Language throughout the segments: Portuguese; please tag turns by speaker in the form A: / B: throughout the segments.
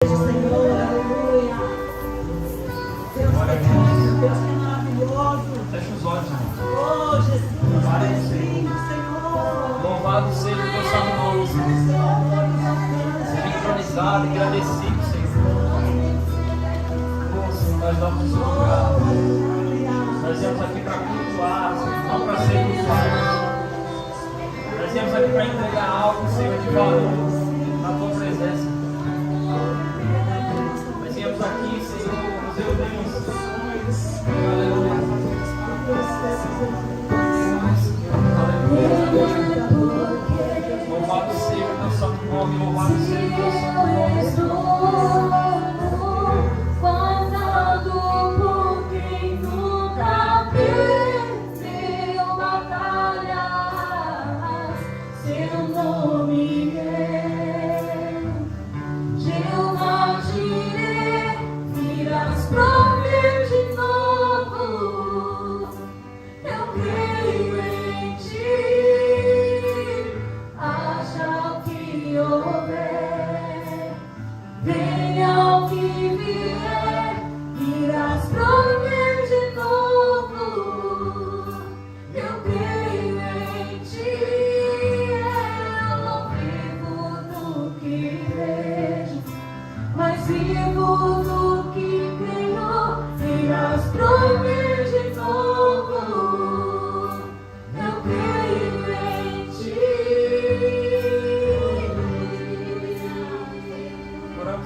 A: Senhor, aleluia. Deus que é grande, Deus que é maravilhoso.
B: Fecha os olhos, irmão.
A: Oh, Jesus, bem-vindo, Senhor.
B: Louvado seja o teu santo nome, Senhor. Seja entronizado e agradecido, Senhor. Oh, Senhor, nós damos o seu lugar. Nós viemos aqui para cultuar, Senhor, não para ser cultuados. Nós viemos aqui para entregar algo, Senhor, de valor na tua presença. Nós viemos aqui, Senhor, nos reunimos. Aleluia. Louvado seja o teu santo nome, louvado seja o teu santo nome, Senhor.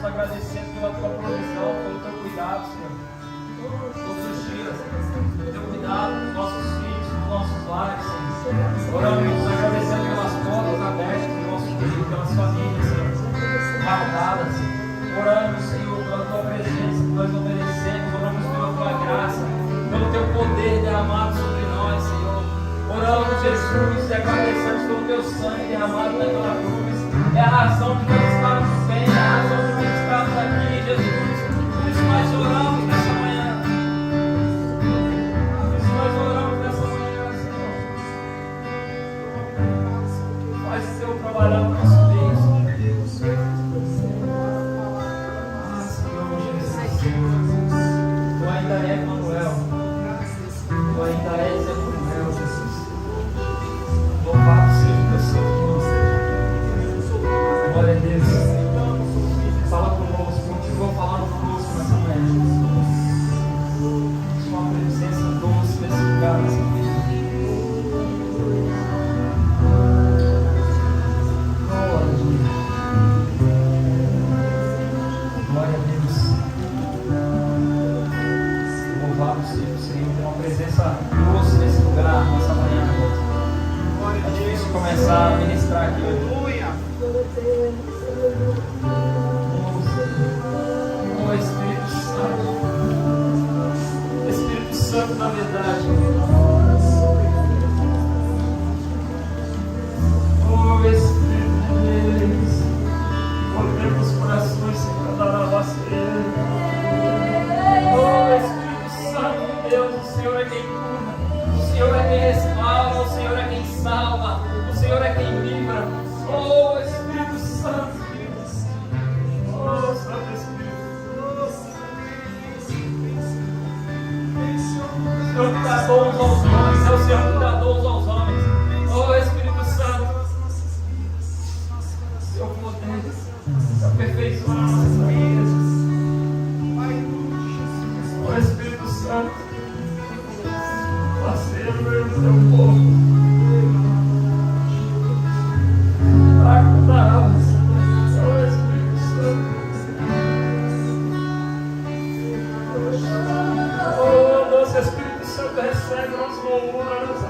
B: Agradecendo pela tua provisão, pelo teu cuidado, Senhor. Todos os dias, pelo teu cuidado dos nossos filhos, dos nossos lares, Senhor. Oramos agradecendo pelas portas abertas do nosso filho, pelas famílias, Senhor, guardadas. Oramos, Senhor, pela tua presença que nós obedecemos. Oramos pela tua graça, pelo teu poder derramado sobre nós, Senhor. Oramos, Jesus, e agradecemos pelo teu sangue derramado naquela cruz. É a razão de nós estarmos bem, é a razão de nós estarmos aqui, Jesus. Por isso nós oramos nessa manhã. Por isso nós oramos nessa manhã, Senhor. Faz o Senhor trabalhar no nosso meio, Senhor. Ah, Senhor Jesus. Tu ainda é Emanuel. Tu ainda és Emanuel, Jesus. Louvado seja o teu santo nome. Glória a Deus. Fala conosco, continua falando conosco nessa manhã. Sua presença doce nesse lugar, nessa manhã. Glória a Deus. Louvado seja o Senhor. Tem uma presença doce nesse lugar, nessa manhã. É difícil começar a ministrar aqui hoje. Oh, Espírito Santo, Espírito Santo da verdade. Oh, Espírito de Deus, contempla os corações sem cantar a voz dele. Oh, Espírito Santo de Deus, o Senhor é quem cura, o Senhor é quem restaura, o Senhor é quem salva, o Senhor é quem livra. Oh, Espírito Santo, Deus. Oh, Santo Espírito. O Senhor que dá dons aos homens, é o Senhor que dá dons aos homens. Oh, Espírito Santo, seu poder se aperfeiçoa nas nossas vidas. Oh, Espírito Santo, parceiro do teu povo. Recebe nosso louvor, a nossa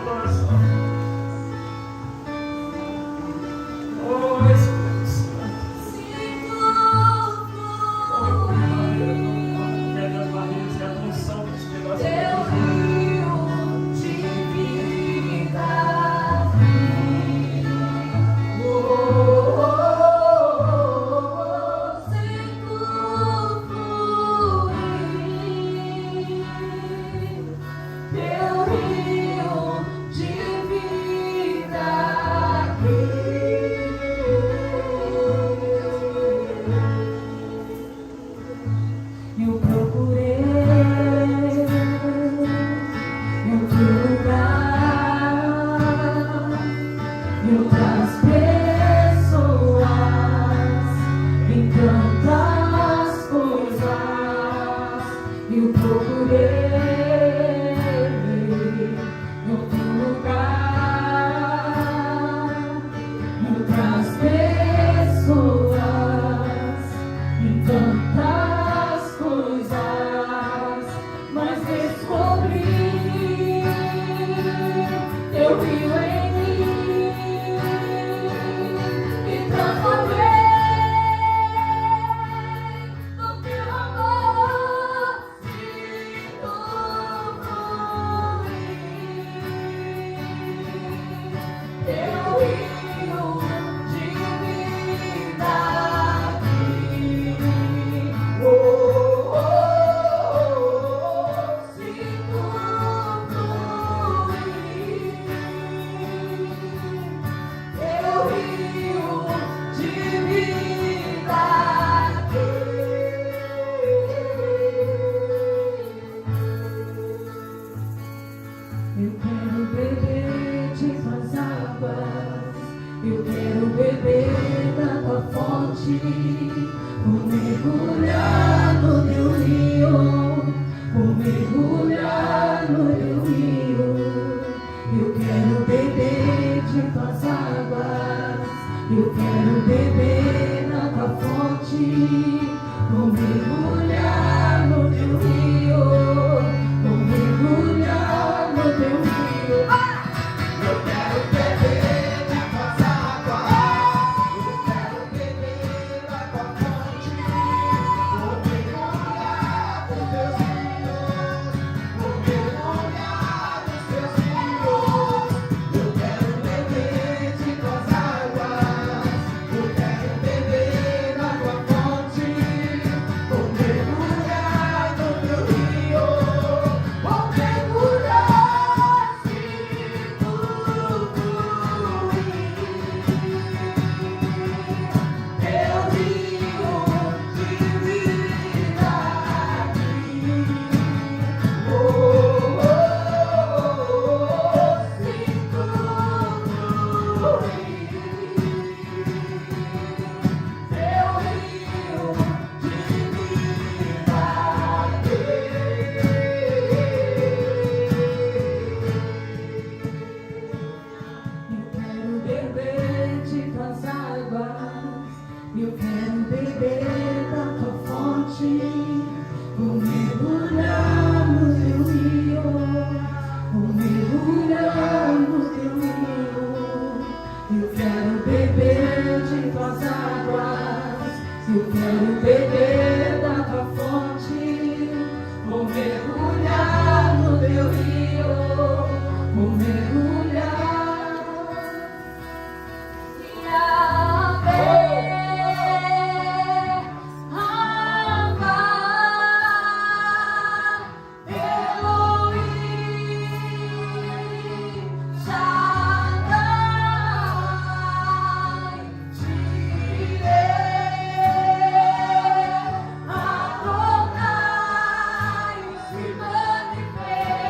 A: Se manifestará.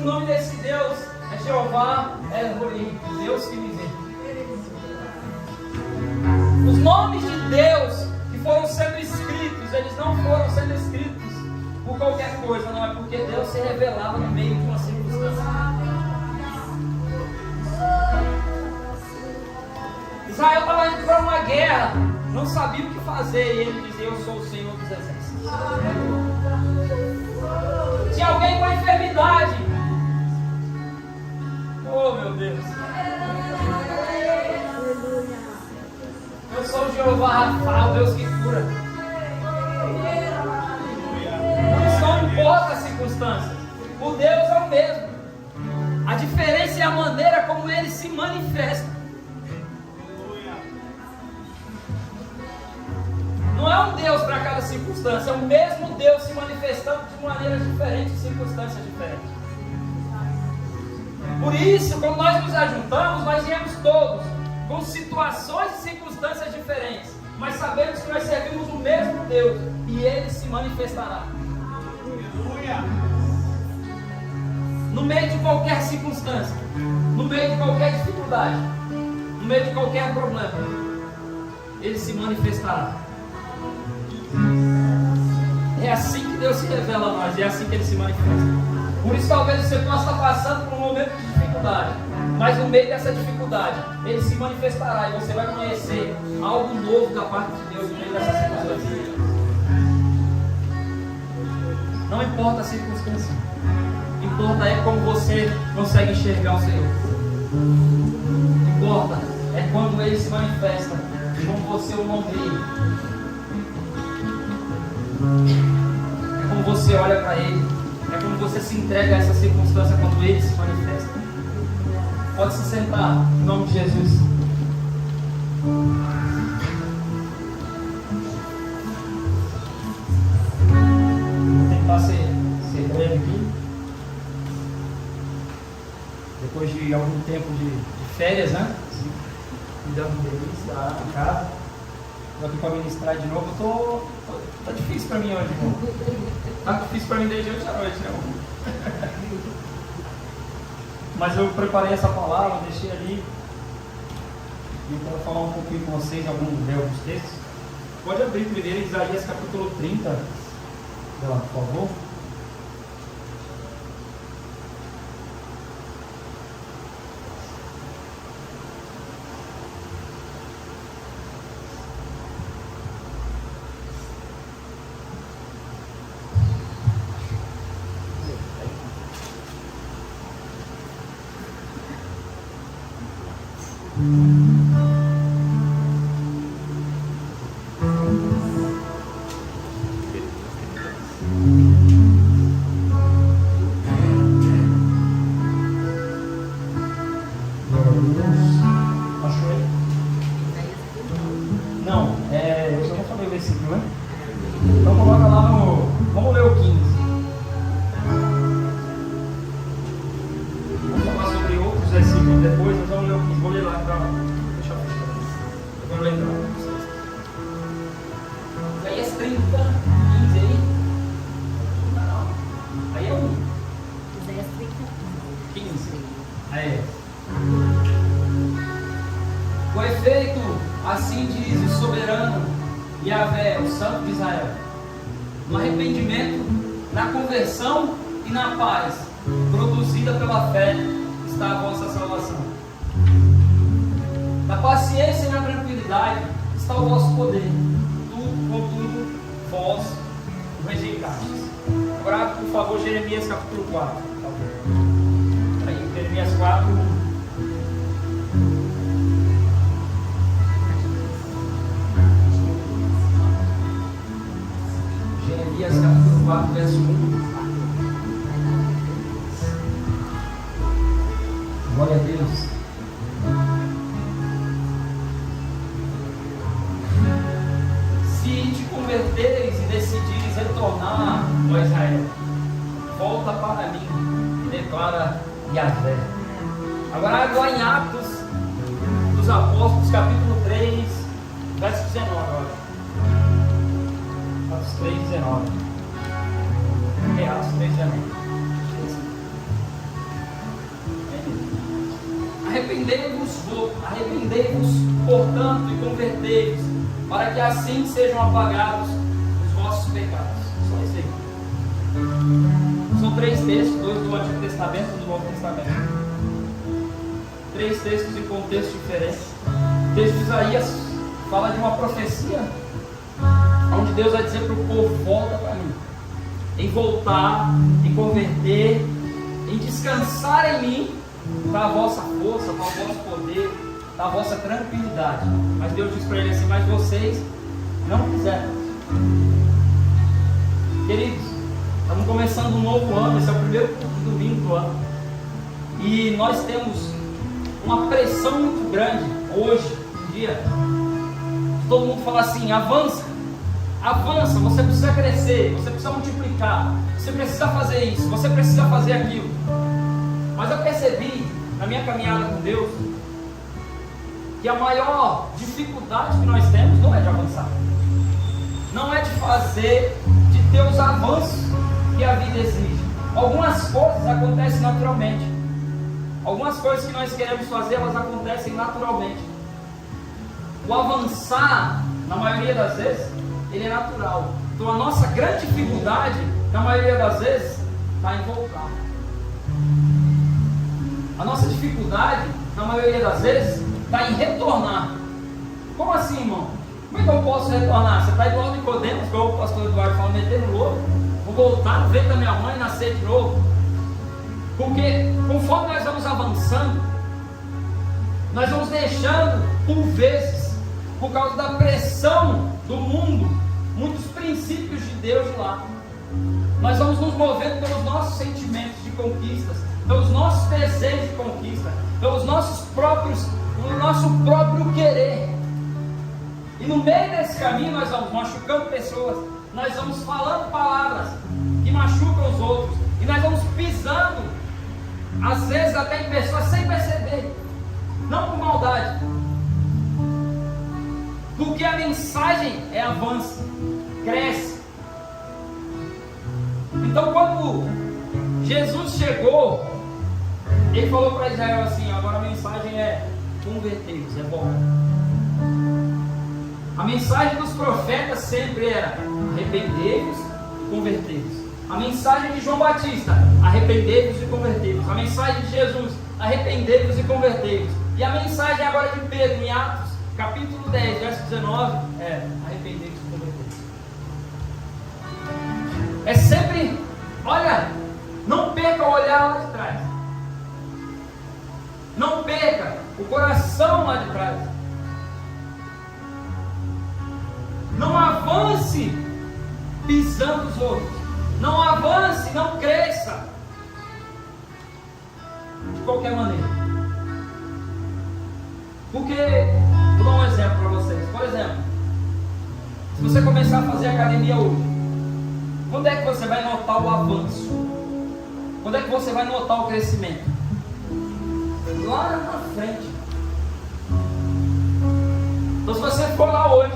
B: o nome desse Deus é Jeová El-Roi, Deus que me vê. Os nomes de Deus que foram sendo escritos, eles não foram sendo escritos por qualquer coisa, não, é porque Deus se revelava no meio de uma circunstância. Israel estava indo para uma guerra, não sabia o que fazer, e ele dizia: eu sou o Senhor dos Exércitos. Tinha alguém com a enfermidade. Oh, meu Deus. Eu sou o Jeová Rafa, o Deus que cura. Isso não importa as circunstâncias. O Deus é o mesmo. A diferença é a maneira como ele se manifesta. Não é um Deus para cada circunstância, é o mesmo Deus se manifestando de maneiras diferentes, em circunstâncias diferentes. Por isso, quando nós nos ajuntamos, nós viemos todos com situações e circunstâncias diferentes, mas sabemos que nós servimos o mesmo Deus e Ele se manifestará. No meio de qualquer circunstância, no meio de qualquer dificuldade, no meio de qualquer problema, Ele se manifestará. É assim que Deus se revela a nós, é assim que Ele se manifesta. Por isso talvez você possa estar passando por um momento de dificuldade, mas no meio dessa dificuldade Ele se manifestará e você vai conhecer algo novo da parte de Deus no meio dessa circunstância. Não importa a circunstância, importa é como você consegue enxergar o Senhor. Importa é quando Ele se manifesta e como você o nomeia. É como você olha para Ele, é como você se entrega a essa circunstância quando Ele se manifesta. Pode se sentar, em nome de Jesus. Vou tentar ser breve aqui. Depois de algum tempo de férias, né? Me dando delícia em casa. Estou aqui para ministrar de novo. Tá difícil para mim hoje, irmão. Tá difícil para mim desde ontem à noite, né, irmão? Mas eu preparei essa palavra, deixei ali. E quero falar um pouquinho com vocês alguns textos. Pode abrir primeiro em Isaías capítulo 30. Lá, por favor. Glória a Deus. Se te converteres e decidires retornar, ó Israel, volta para mim, declara Yahvé. Agora em Atos dos Apóstolos, capítulo 3, verso 19. Atos 3, 19. Atos 3, 19. arrependei-vos, portanto, e convertei-vos, para que assim sejam apagados os vossos pecados. Só isso aí. São 3 textos, 2 do Antigo Testamento e 1 do Novo Testamento. 3 textos em contextos diferentes. O texto de Isaías fala de uma profecia, onde Deus vai dizer para o povo: volta para mim, em voltar, em converter, em descansar em mim, está a vossa força, está o vosso poder, está a vossa tranquilidade. Mas Deus diz para ele assim: mas vocês não quiseram. Queridos, estamos começando um novo ano, esse é o primeiro domingo do ano, e nós temos uma pressão muito grande hoje em dia. Todo mundo fala assim: avança, avança, você precisa crescer, você precisa multiplicar, você precisa fazer isso, você precisa fazer aquilo. Mas eu percebi na minha caminhada com Deus que a maior dificuldade que nós temos não é de avançar, não é de fazer, de ter os avanços que a vida exige. Algumas coisas acontecem naturalmente, algumas coisas que nós queremos fazer, elas acontecem naturalmente. O avançar, na maioria das vezes, ele é natural. Então a nossa grande dificuldade, na maioria das vezes, está em voltar. A nossa dificuldade, na maioria das vezes, está em retornar. Como assim, irmão? Como é que eu posso retornar? Você está igual ao Nicodemos, igual o pastor Eduardo fala, metendo louco. Vou voltar no ventre da minha mãe e nascer de novo. Porque conforme nós vamos avançando, nós vamos deixando, por vezes, por causa da pressão do mundo, muitos princípios de Deus de lá. Nós vamos nos movendo pelos nossos sentimentos de conquistas, pelos nossos desejos de conquista, pelos nossos próprios, pelo nosso próprio querer. E no meio desse caminho nós vamos machucando pessoas, nós vamos falando palavras que machucam os outros, e nós vamos pisando, às vezes até em pessoas sem perceber, não por maldade, porque a mensagem é avança, cresce. Então quando Jesus chegou, ele falou para Israel assim: agora a mensagem é converter-vos, é bom. A mensagem dos profetas sempre era arrepender-vos e converter-vos. A mensagem de João Batista: arrepender-vos e converter-vos. A mensagem de Jesus: arrepender-vos e converter-vos. E a mensagem agora de Pedro, em Atos, capítulo 10, verso 19, é arrepender-vos e converter-vos. É sempre, olha, não perca o olhar lá de trás. Não perca o coração lá de trás. Não avance pisando os outros. Não avance, não cresça de qualquer maneira. Porque, vou dar um exemplo para vocês. Por exemplo, se você começar a fazer academia hoje, quando é que você vai notar o avanço? Quando é que você vai notar o crescimento? Lá na frente. Então, se você for lá hoje,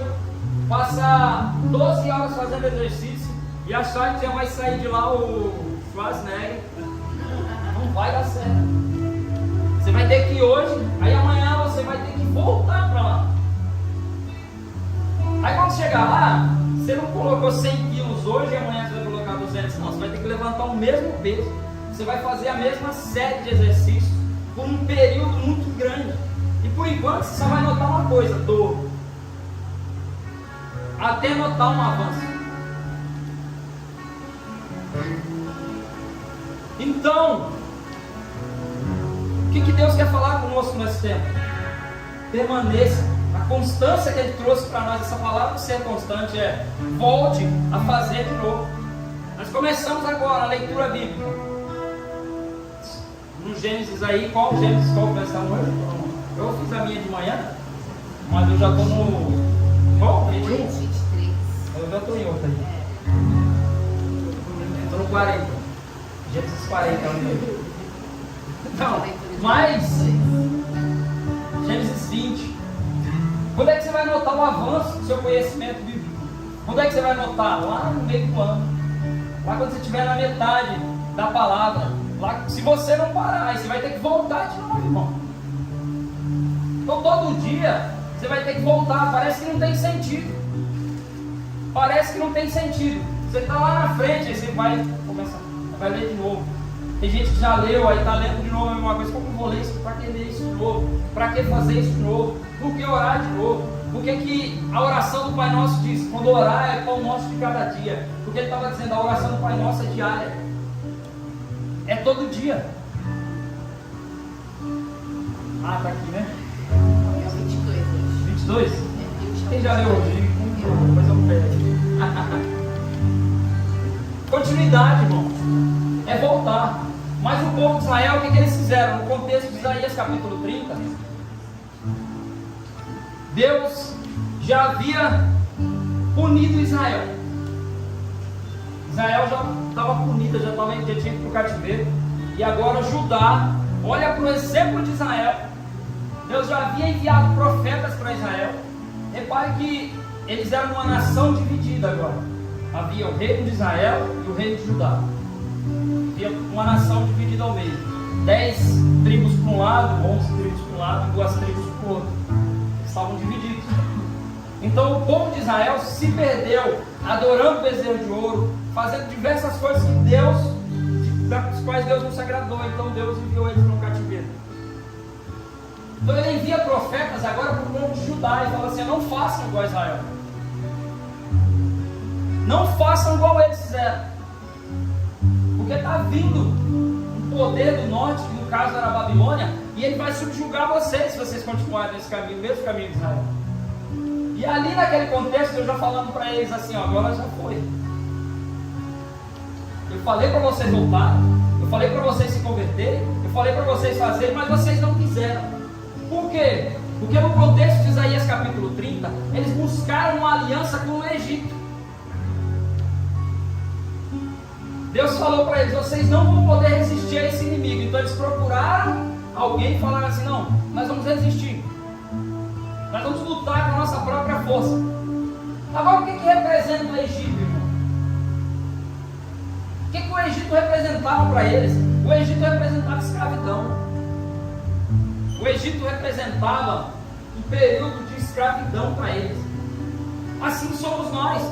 B: passar 12 horas fazendo exercício e achar que já vai sair de lá o Schwarzenegger, não vai dar certo. Você vai ter que ir hoje, aí amanhã você vai ter que voltar para lá. Aí quando chegar lá, você não colocou 100 quilos hoje e amanhã você vai colocar 200, não. Você vai ter que levantar o mesmo peso. Você vai fazer a mesma série de exercícios por um período muito grande. E por enquanto você só vai notar uma coisa: dor. Até notar um avanço. Então, o que Deus quer falar conosco nesse tempo? Permaneça. A constância que Ele trouxe para nós, essa palavra de ser constante é: volte a fazer de novo. Nós começamos agora a leitura bíblica no Gênesis aí. Qual Gênesis? Qual que nós estamos hoje? Eu fiz a minha de manhã, mas eu já estou no... Qual? 21?
C: 23.
B: Eu já estou em outra aí. Estou no 40. Gênesis 40 é o meu. Então, mas Gênesis 20. Quando é que você vai notar o avanço do seu conhecimento bíblico? Quando é que você vai notar? Lá no meio do ano. Lá quando você estiver na metade da palavra. Lá, se você não parar, aí você vai ter que voltar de novo, irmão. Então todo dia você vai ter que voltar. Parece que não tem sentido. Parece que não tem sentido. Você está lá na frente, aí você vai começar, vai ler de novo. Tem gente que já leu, aí está lendo de novo a mesma coisa. Como eu vou ler isso? Para que ler isso de novo? Para que fazer isso de novo? Por que orar de novo? Por que a oração do Pai Nosso diz? Quando orar é pão nosso de cada dia. Porque ele estava dizendo, a oração do Pai Nosso é diária. É todo dia. Ah, tá aqui, né?
C: É o 22 hoje.
B: 22?
C: É,
B: Quem já leu hoje? Depois eu pego. Continuidade, irmão. É voltar. Mas o povo de Israel, o que eles fizeram? No contexto de Isaías capítulo 30, Deus já havia punido Israel. Israel já estava punida, já tinha ido para o cativeiro. E agora Judá, olha para o exemplo de Israel. Deus já havia enviado profetas para Israel. Repare que eles eram uma nação dividida agora. Havia o reino de Israel e o reino de Judá. Havia uma nação dividida ao meio. 10 tribos para um lado, 11 tribos para um lado e 2 tribos para o outro. Estavam divididos. Então o povo de Israel se perdeu, adorando bezerro de ouro, fazendo diversas coisas que das quais Deus não se agradou. Então Deus enviou eles para um cativeiro. Então ele envia profetas agora para o povo de Judá e fala assim: não façam igual a Israel. Não façam igual eles fizeram. Porque está vindo um poder do norte, que no caso era a Babilônia, e ele vai subjugar vocês se vocês continuarem nesse caminho, mesmo caminho de Israel. E ali naquele contexto, eu já falando para eles assim: ó, agora já foi. Eu falei para vocês voltarem, eu falei para vocês se converterem, eu falei para vocês fazerem, mas vocês não quiseram. Por quê? Porque no contexto de Isaías capítulo 30, eles buscaram uma aliança com o Egito. Deus falou para eles: vocês não vão poder resistir a esse inimigo. Então eles procuraram alguém e falaram assim: não, nós vamos resistir. Nós vamos lutar com a nossa própria força. Agora o que representa o Egito, irmão? O que o Egito representava para eles? O Egito representava escravidão. O Egito representava um período de escravidão para eles. Assim somos nós.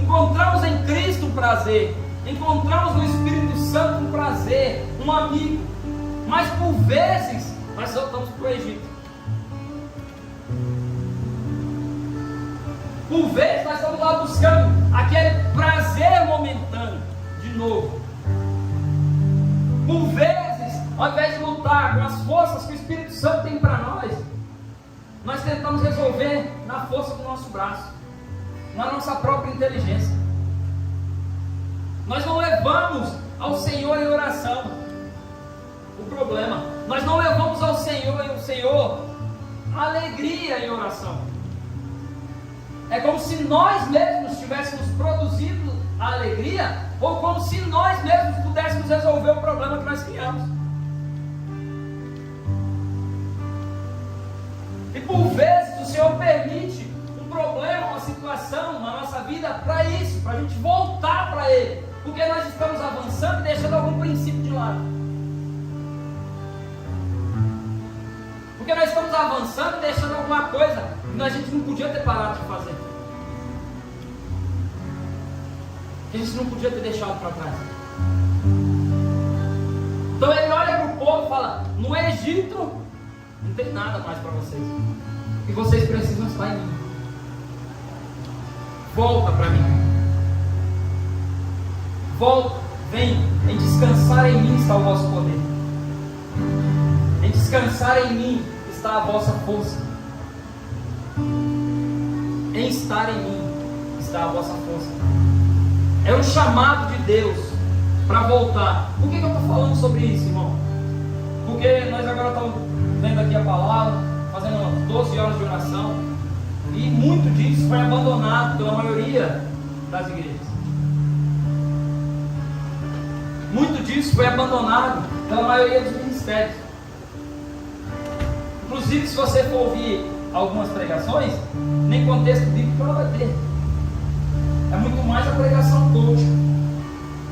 B: Encontramos em Cristo um prazer, encontramos no Espírito Santo um prazer, um amigo, mas por vezes nós voltamos para o Egito. Por vezes nós estamos lá buscando aquele prazer momentâneo de novo. Por vezes, ao invés de lutar com as forças que o Espírito Santo tem para nós tentamos resolver na força do nosso braço, na nossa própria inteligência. Nós não levamos ao Senhor em oração o problema. Nós não levamos ao Senhor e o Senhor a alegria em oração. É como se nós mesmos tivéssemos produzido a alegria, ou como se nós mesmos pudéssemos resolver o problema que nós criamos. E por vezes o Senhor permite um problema, uma situação na nossa vida para isso, para a gente voltar para Ele, porque nós estamos avançando e deixando algum princípio de lado. Porque nós estamos avançando e deixando alguma coisa que a gente não podia ter parado de fazer, que a gente não podia ter deixado para trás. Então ele olha para o povo e fala: no Egito não tem nada mais para vocês, e vocês precisam estar em mim. Volta para mim. Volta, vem. Em descansar em mim está o vosso poder. Em descansar em mim está a vossa força. Em estar em mim está a vossa força. É um chamado de Deus para voltar. Por que eu estou falando sobre isso, irmão? Porque nós agora estamos lendo aqui a palavra, fazendo umas 12 horas de oração, e muito disso foi abandonado pela maioria das igrejas. Muito disso foi abandonado pela maioria dos ministérios. Inclusive, se você for ouvir algumas pregações, nem contexto bíblico ela vai ter. É muito mais a pregação coach.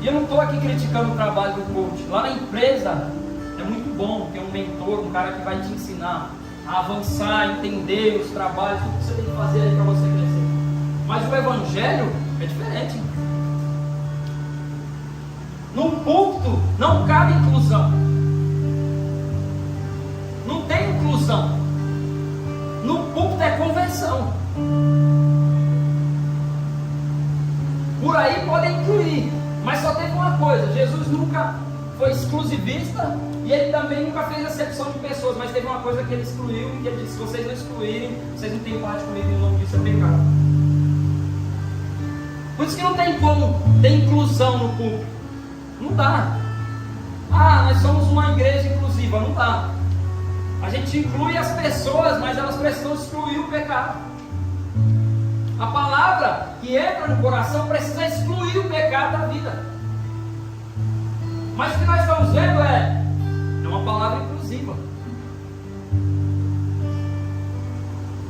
B: E eu não estou aqui criticando o trabalho do coach. Lá na empresa É muito bom ter um mentor, um cara que vai te ensinar a avançar, entender os trabalhos, tudo que você tem que fazer aí para você crescer. Mas o Evangelho é diferente. No púlpito não cabe inclusão. Não tem inclusão. No púlpito é conversão. Por aí podem incluir, mas só teve uma coisa: Jesus nunca foi exclusivista e ele também nunca fez acepção de pessoas, mas teve uma coisa que ele excluiu e ele disse: se vocês não excluírem, vocês não têm parte comigo, em nome disso é pecado. Por isso que não tem como ter inclusão no púlpito. Não dá. Ah, nós somos uma igreja inclusiva. Não dá. A gente inclui as pessoas, mas elas precisam excluir o pecado. A palavra que entra no coração precisa excluir o pecado da vida. Mas o que nós estamos vendo é uma palavra inclusiva.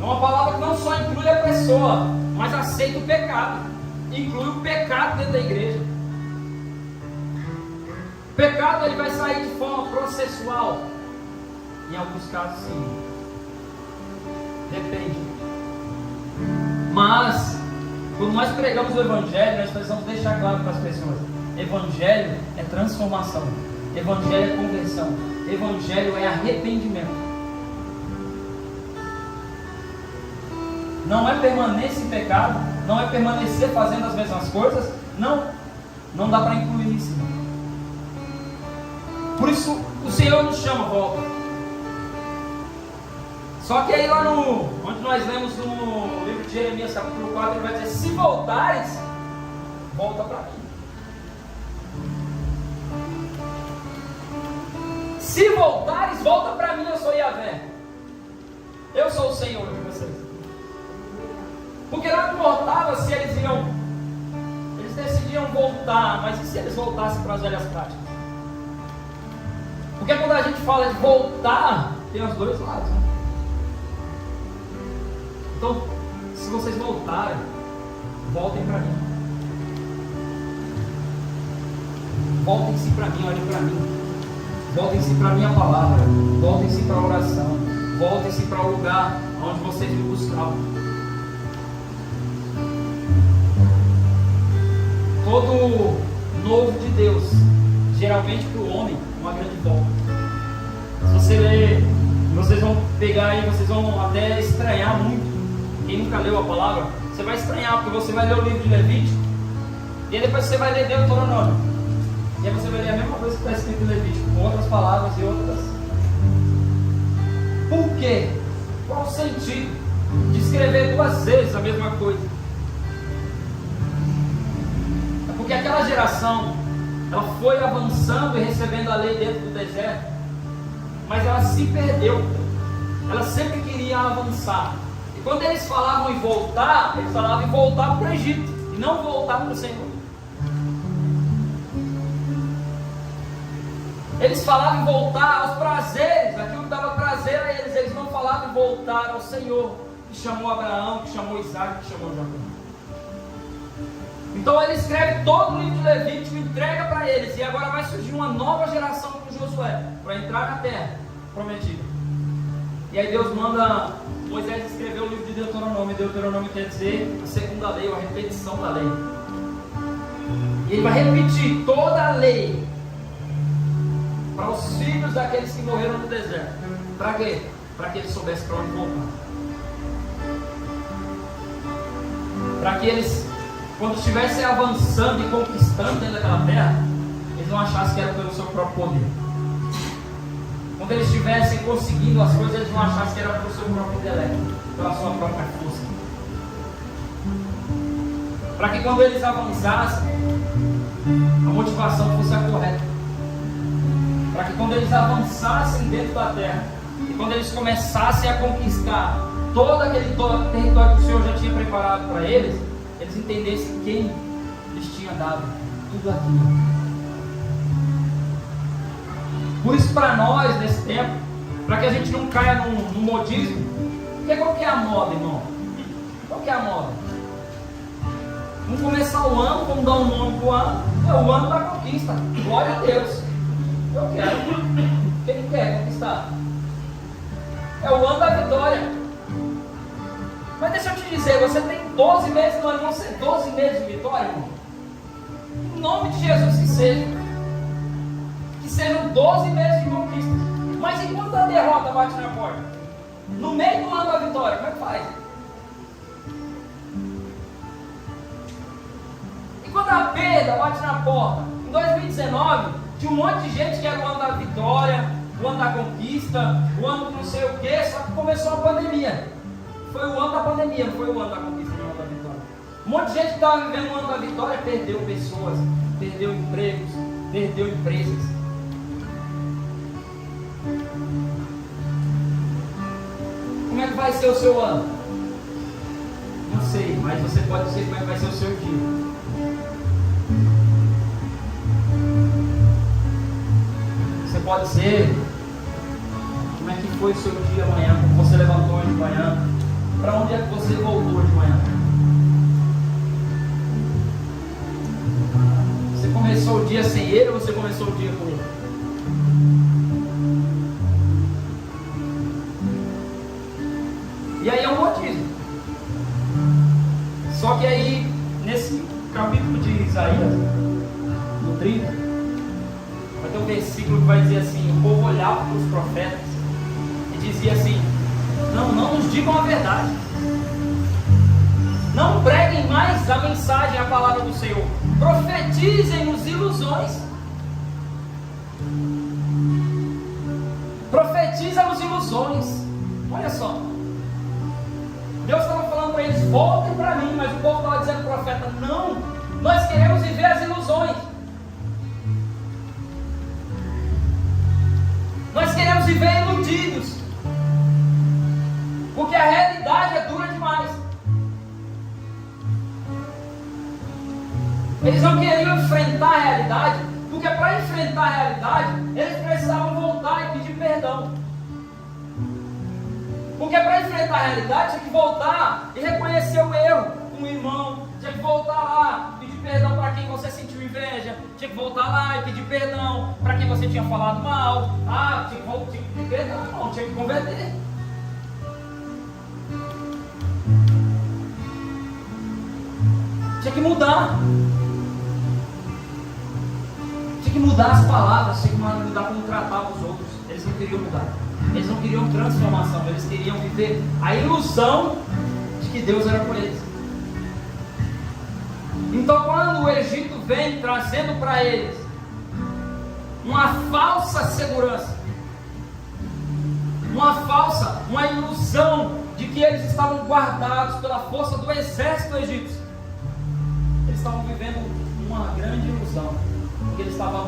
B: É uma palavra que não só inclui a pessoa, mas aceita o pecado. Inclui o pecado dentro da igreja. O pecado ele vai sair de forma processual. Em alguns casos sim. Depende. Mas quando nós pregamos o Evangelho, nós precisamos deixar claro para as pessoas: Evangelho é transformação, Evangelho é conversão, Evangelho é arrependimento. Não é permanência em pecado, não é permanecer fazendo as mesmas coisas. Não dá para incluir isso. Por isso o Senhor nos chama, volta. Só que aí lá onde nós lemos no livro de Jeremias capítulo 4, ele vai dizer: se voltares, volta para mim. Se voltares, volta para mim, eu sou Yahvé. Eu sou o Senhor de vocês. Porque não importava se eles decidiam voltar, mas e se eles voltassem para as velhas práticas? Porque quando a gente fala de voltar, tem os dois lados, né? Então, se vocês voltarem, voltem para mim. Voltem-se para mim, olhem para mim. Voltem-se para a minha palavra. Voltem-se para a oração. Voltem-se para o lugar onde vocês me buscavam. Todo novo de Deus, geralmente para o homem, uma grande volta. Se você ler, vocês vão pegar aí, vocês vão até estranhar muito. Quem nunca leu a palavra, você vai estranhar, porque você vai ler o livro de Levítico, e aí depois você vai ler Deuteronômio, e aí você vai ler a mesma coisa que está escrito em Levítico, com outras palavras e outras. Por quê? Qual o sentido de escrever duas vezes a mesma coisa? É porque aquela geração, ela foi avançando e recebendo a lei dentro do deserto, mas ela se perdeu. Ela sempre queria avançar. Quando eles falavam em voltar, eles falavam em voltar para o Egito e não voltar para o Senhor. Eles falavam em voltar aos prazeres, aquilo que dava prazer a eles. Eles não falavam em voltar ao Senhor, que chamou Abraão, que chamou Isaac, que chamou Jacó. Então ele escreve todo o livro de Levítico, entrega para eles, e agora vai surgir uma nova geração com Josué para entrar na terra prometida. E aí Deus manda Moisés escrever o livro de Deuteronômio. Deuteronômio quer dizer a segunda lei, ou a repetição da lei. E ele vai repetir toda a lei para os filhos daqueles que morreram no deserto. Para quê? Para que eles soubessem para onde voltar. Para que eles, quando estivessem avançando e conquistando dentro daquela terra, eles não achassem que era pelo seu próprio poder. Quando eles estivessem conseguindo as coisas, eles não achassem que era pelo seu próprio intelecto, pela sua própria força. Para que quando eles avançassem, a motivação fosse a correta. Para que quando eles avançassem dentro da terra, e quando eles começassem a conquistar todo aquele território que o Senhor já tinha preparado para eles, eles entendessem quem lhes tinha dado tudo aquilo. Por isso, para nós, nesse tempo, para que a gente não caia no modismo, porque qual que é a moda, irmão? Qual que é a moda? Vamos começar o ano, vamos dar um nome para o ano. É o ano da conquista. Glória a Deus. Eu quero. É o ano da vitória. Mas deixa eu te dizer, você tem 12 meses no ano, vão ser 12 meses de vitória, irmão? Em nome de Jesus que seja. Que sejam 12 meses de conquista. Mas enquanto a derrota bate na porta, no meio do ano da vitória, como é que faz? E quando a perda bate na porta, em 2019, tinha um monte de gente que era o ano da vitória, o ano da conquista, o ano do não sei o que, só que começou a pandemia. Foi o ano da pandemia, não foi o ano da conquista, não o ano da vitória. Um monte de gente que estava vivendo o ano da vitória perdeu pessoas, perdeu empregos, perdeu empresas. Como é que vai ser o seu ano? Não sei, mas você pode dizer como é que vai ser o seu dia. Você pode dizer como é que foi o seu dia amanhã, como você levantou hoje de manhã, para onde é que você voltou de manhã. Você começou o dia sem ele ou você começou o dia com ele? E aí é um motivo. Só que aí, nesse capítulo de Isaías, no 30, vai ter um versículo que vai dizer assim: o povo olhava para os profetas e dizia assim: não nos digam a verdade, não preguem mais a mensagem, a palavra do Senhor, profetizem-nos ilusões, profetiza-nos ilusões. Olha só, Deus estava falando para eles: voltem para mim, mas o povo estava dizendo ao profeta: não, nós queremos viver as ilusões, nós queremos viver iludidos, porque a realidade é dura demais. Eles não queriam enfrentar a realidade, porque para enfrentar a realidade, eles precisavam voltar e pedir perdão. Porque para enfrentar a realidade, tinha que voltar e reconhecer o erro com o irmão, tinha que voltar lá, pedir perdão para quem você sentiu inveja, tinha que voltar lá e pedir perdão para quem você tinha falado mal. Tinha que pedir perdão, não, tinha que converter. Tinha que mudar. Tinha que mudar as palavras, tinha que mudar como tratava os outros. Eles não queriam mudar. Eles não queriam transformação, eles queriam viver a ilusão de que Deus era por eles. Então, quando o Egito vem trazendo para eles uma falsa segurança, uma ilusão de que eles estavam guardados pela força do exército egípcio, eles estavam vivendo uma grande ilusão, porque eles estavam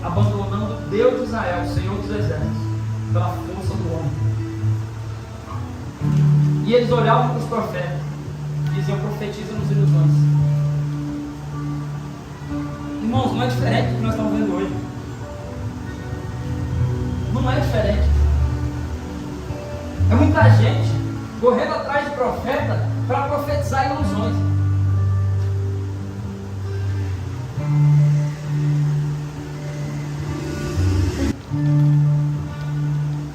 B: abandonando o Deus de Israel, o Senhor dos exércitos, pela força do homem. E eles olhavam para os profetas e diziam: profetiza-nos ilusões. Irmãos, não é diferente do que nós estamos vendo hoje. Não é diferente. É muita gente correndo atrás de profeta para profetizar ilusões.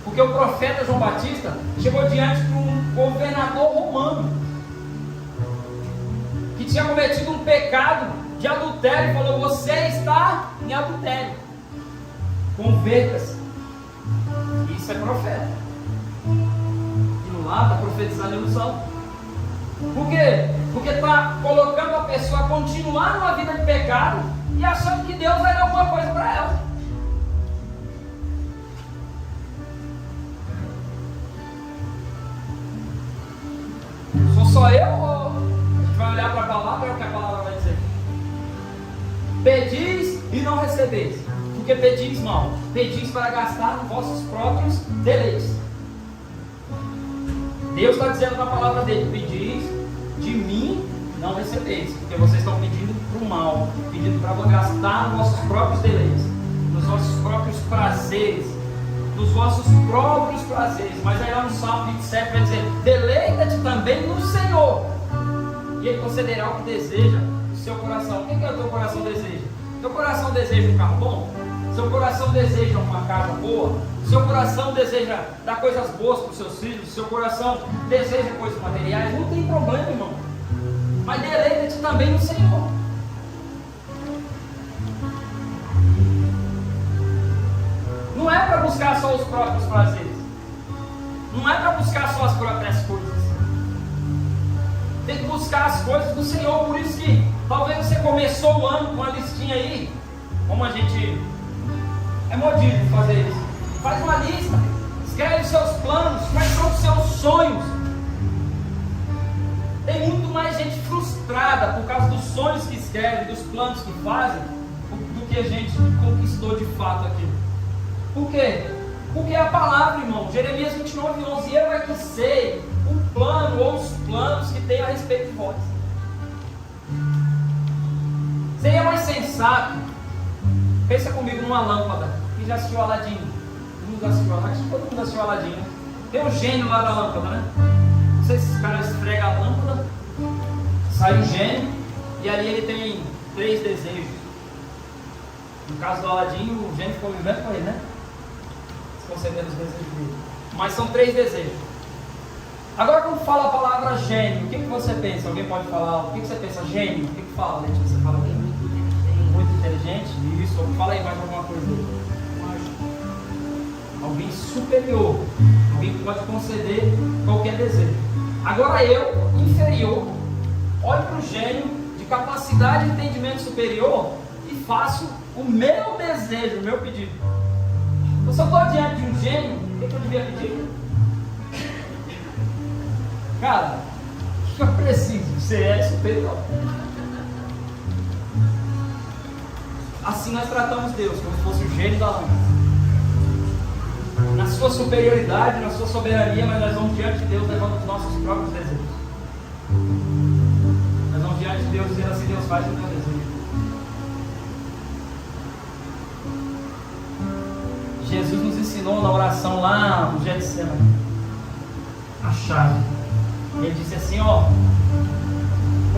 B: Porque o profeta João Batista chegou diante de um governador romano que tinha cometido um pecado de adultério e falou: você está em adultério, converta-se. Isso é profeta. E lá está profetizando ilusão. Por quê? Porque está colocando a pessoa a continuar numa vida de pecado e achando que Deus vai dar alguma coisa para ela. Sou só eu ou a gente vai olhar para a palavra? É o que a palavra vai dizer. Pedis e não recebeis, porque pedis mal. Pedis para gastar nos vossos próprios deleites. Deus está dizendo na palavra dele: pedis, de mim não recebeis, porque vocês estão pedindo para o mal, pedindo para gastar nos vossos próprios deleites, nos vossos próprios prazeres, nos vossos próprios prazeres. Mas aí lá no Salmo 27 vai dizer: deleita-te também no Senhor, e Ele concederá o que deseja o seu coração. O que é o teu coração deseja? Teu coração deseja um carro bom? seu coração deseja uma casa boa, seu coração deseja dar coisas boas para os seus filhos, seu coração deseja coisas materiais, não tem problema, irmão. Mas deleita-te também no Senhor. Não é para buscar só os próprios prazeres. Não é para buscar só as próprias coisas. Tem que buscar as coisas do Senhor. Por isso que talvez você começou o ano com uma listinha aí, como a gente é modismo fazer isso. Faz uma lista, escreve os seus planos, quais são os seus sonhos. Tem muito mais gente frustrada por causa dos sonhos que escreve, dos planos que fazem, do que a gente conquistou de fato aquilo. Por quê? Porque é a palavra, irmão. Jeremias 29:11, eu é que sei o plano ou os planos que tenho a respeito de vós. Seria mais sensato, pensa comigo numa lâmpada. Quem já assistiu Aladim? Todo mundo assistiu Aladim, né? Tem um gênio lá da lâmpada, né? Não sei se esse cara esfrega a lâmpada, sai o gênio, e ali ele tem 3 desejos. No caso do Aladim, o gênio ficou vivendo com ele, né? Concedendo os desejos dele. Mas são 3 desejos. Agora, quando fala a palavra gênio, o que você pensa? Alguém pode falar? O que você pensa? Gênio? O que fala, Letícia? Você fala bem? Muito inteligente? Isso. Fala aí mais alguma coisa dele. Alguém superior. Alguém que pode conceder qualquer desejo. Agora eu, inferior, olho para o gênio de capacidade e entendimento superior e faço o meu desejo, o meu pedido. Se eu estou diante de um gênio, o que eu devia pedir? Cara, o que eu preciso? Você é superior. Assim nós tratamos Deus, como se fosse o gênio da lâmpada. Na sua superioridade, na sua soberania, mas nós vamos diante de Deus levando os nossos próprios desejos. Nós vamos diante de Deus dizendo assim: Deus, faz o meu desejo. Jesus nos ensinou na oração lá no Getsemane a chave. Ele disse assim: ó,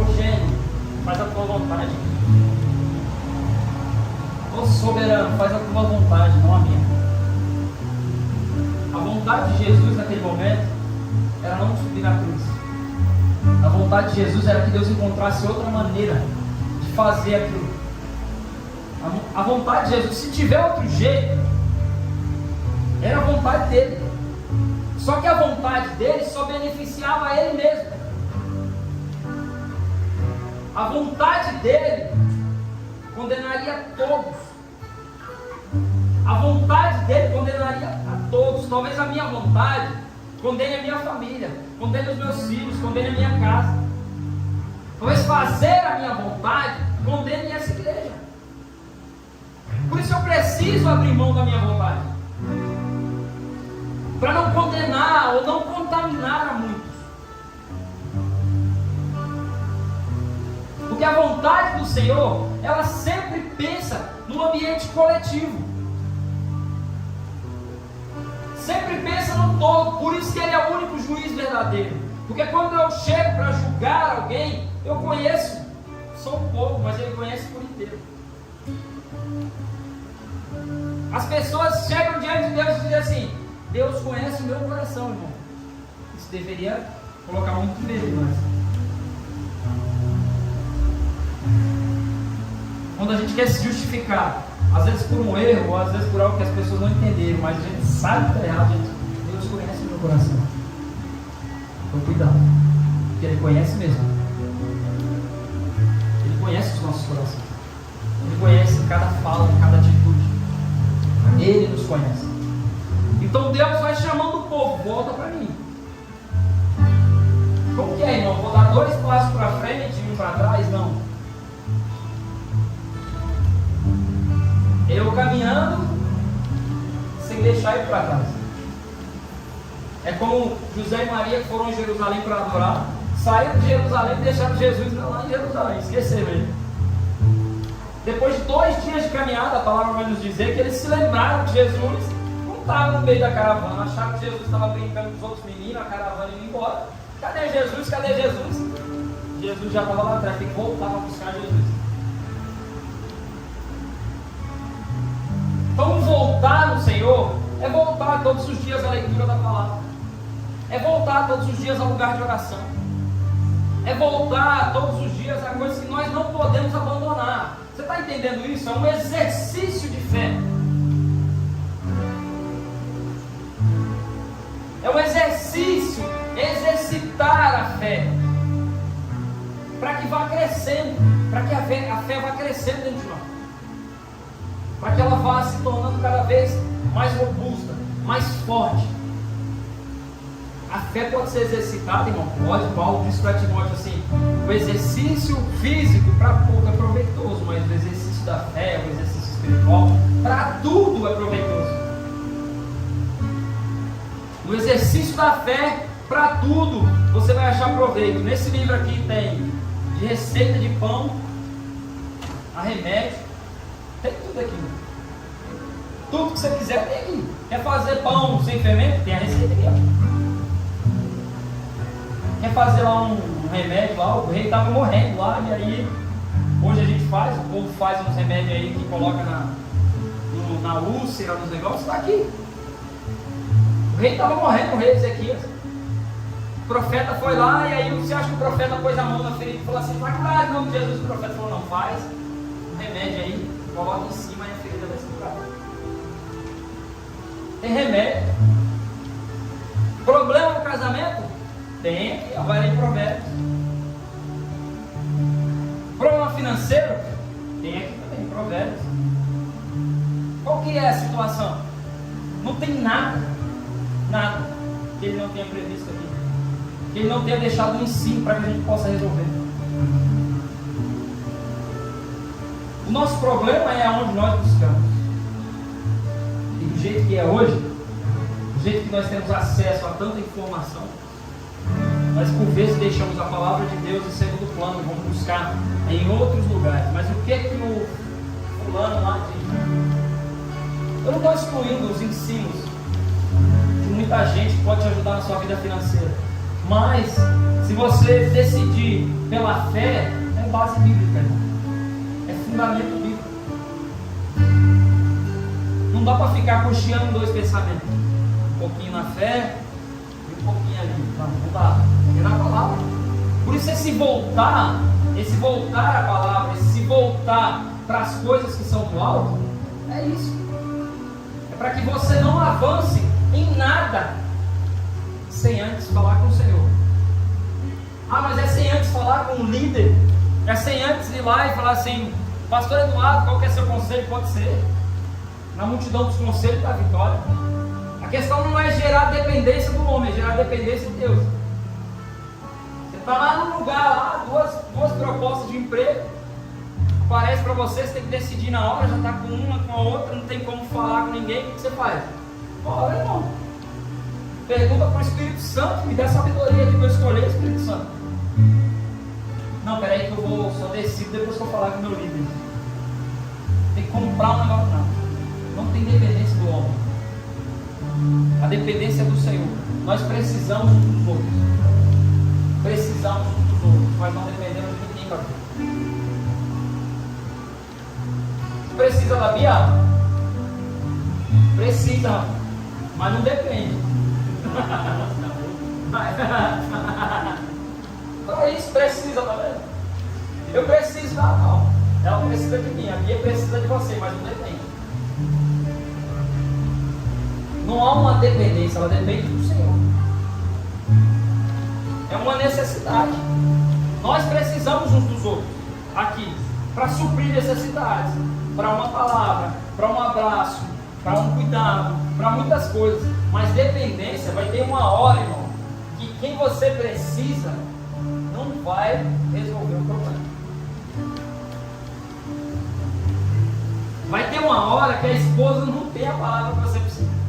B: ô gênio, faz a tua vontade. Ô soberano, faz a tua vontade, não a minha. A vontade de Jesus naquele momento era não subir na cruz. A vontade de Jesus era que Deus encontrasse outra maneira de fazer aquilo. A vontade de Jesus, se tiver outro jeito, era a vontade dele. Só que a vontade dele só beneficiava ele mesmo. A vontade dele condenaria todos. A vontade dele condenaria a todos. Talvez a minha vontade condene a minha família, condene os meus filhos, condene a minha casa. Talvez fazer a minha vontade condene essa igreja. Por isso eu preciso abrir mão da minha vontade, para não condenar ou não contaminar a muitos. Porque a vontade do Senhor, ela sempre pensa no ambiente coletivo. Sempre pensa no todo. Por isso que Ele é o único juiz verdadeiro. Porque quando eu chego para julgar alguém, eu conheço só um pouco, mas Ele conhece por inteiro. As pessoas chegam diante de Deus e dizem assim: Deus conhece o meu coração, irmão. Isso deveria colocar muito medo, mas quando a gente quer se justificar, às vezes por um erro, ou às vezes por algo que as pessoas não entenderam, mas a gente sabe que está errado, Deus conhece o meu coração. Então cuidado, porque Ele conhece mesmo. Ele conhece os nossos corações. Ele conhece cada fala, cada atitude. Ele nos conhece. Então Deus vai chamando o povo: volta para mim. Como que é, irmão? Vou dar 2 passos para frente e 1 para trás? Não. Eu caminhando sem deixar ir para trás. É como José e Maria que foram em Jerusalém para adorar. Saíram de Jerusalém e deixaram Jesus lá em Jerusalém. Esqueceram ele. Depois de 2 dias de caminhada, a palavra vai nos dizer que eles se lembraram de Jesus. Não estavam no meio da caravana. Acharam que Jesus estava brincando com os outros meninos, a caravana indo embora. Cadê Jesus? Cadê Jesus? Jesus já estava lá atrás. Tem que voltar para buscar Jesus. Senhor é voltar todos os dias à leitura da palavra, é voltar todos os dias ao lugar de oração, é voltar todos os dias a coisas que nós não podemos abandonar. Você está entendendo isso? É um exercício de fé. É um exercício, exercitar a fé, para que vá crescendo, para que a fé vá crescendo dentro de nós, para que ela vá se tornando cada vez mais robusta, mais forte. A fé pode ser exercitada, irmão. Paulo disse para Timóteo assim: o exercício físico para pouco é proveitoso, mas o exercício da fé, o exercício espiritual, para tudo é proveitoso. No exercício da fé, para tudo você vai achar proveito. Nesse livro aqui tem de receita de pão a remédio, tem tudo aqui. Tudo que você quiser tem aqui. Quer fazer pão sem fermento? Tem a receita aqui, ó. Quer fazer lá um remédio lá? O rei estava morrendo lá, e aí hoje a gente faz, o povo faz uns remédios aí que coloca na úlcera, nos negócios, está aqui. O rei estava morrendo, o rei Ezequias. O profeta foi lá, e aí você acha que o profeta pôs a mão na ferida e falou assim: vai curar em nome de Jesus. O profeta falou: não, faz um remédio aí, coloca em cima e a ferida vai se curar. Tem remédio. Problema no casamento? Tem aqui, vai ler em Provérbios. Problema financeiro? Tem aqui também, Provérbios. Qual que é a situação? Não tem nada que ele não tenha previsto aqui, que ele não tenha deixado em si para que a gente possa resolver. O nosso problema é aonde nós buscamos. E do jeito que é hoje, do jeito que nós temos acesso a tanta informação, nós por vezes deixamos a palavra de Deus em segundo plano e vamos buscar em outros lugares. Mas o que é que o fulano lá diz? Eu não estou excluindo os ensinos de muita gente que pode te ajudar na sua vida financeira, mas se você decidir pela fé, é base bíblica, irmão. É fundamento bíblico. Não dá para ficar cocheando dois pensamentos, um pouquinho na fé e um pouquinho ali. Não dá. É na palavra. Por isso esse voltar à palavra, esse voltar para as coisas que são do alto, é isso. É para que você não avance em nada sem antes falar com o Senhor. Ah, mas é sem antes falar com o líder, é sem antes ir lá e falar assim: pastor Eduardo, qual que é seu conselho? Pode ser na multidão dos conselhos da vitória. A questão não é gerar dependência do homem, é gerar dependência de Deus. Você está lá num lugar, lá, duas propostas de emprego, aparece para você tem que decidir na hora, já está com uma, com a outra, não tem como falar com ninguém, o que você faz? Bora, irmão. Pergunta para o Espírito Santo, me dá sabedoria de eu escolher o Espírito Santo. Não, peraí que eu vou, só decido depois que eu falar com o meu líder. Tem que comprar um negócio, não tem dependência do homem. A dependência é do Senhor. Nós precisamos uns dos outros. Precisamos uns dos outros, mas não dependemos de ninguém, cara. Você precisa da Bia? Precisa, mas não depende. Para isso precisa, tá vendo? Eu preciso da não. Ela precisa de mim, a Bia precisa de você, mas não depende. Não há uma dependência, ela depende do Senhor. É uma necessidade. Nós precisamos uns dos outros aqui para suprir necessidades, para uma palavra, para um abraço, para um cuidado, para muitas coisas. Mas dependência vai ter uma hora, irmão, que quem você precisa não vai resolver o problema. Vai ter uma hora que a esposa não tem a palavra que você precisa.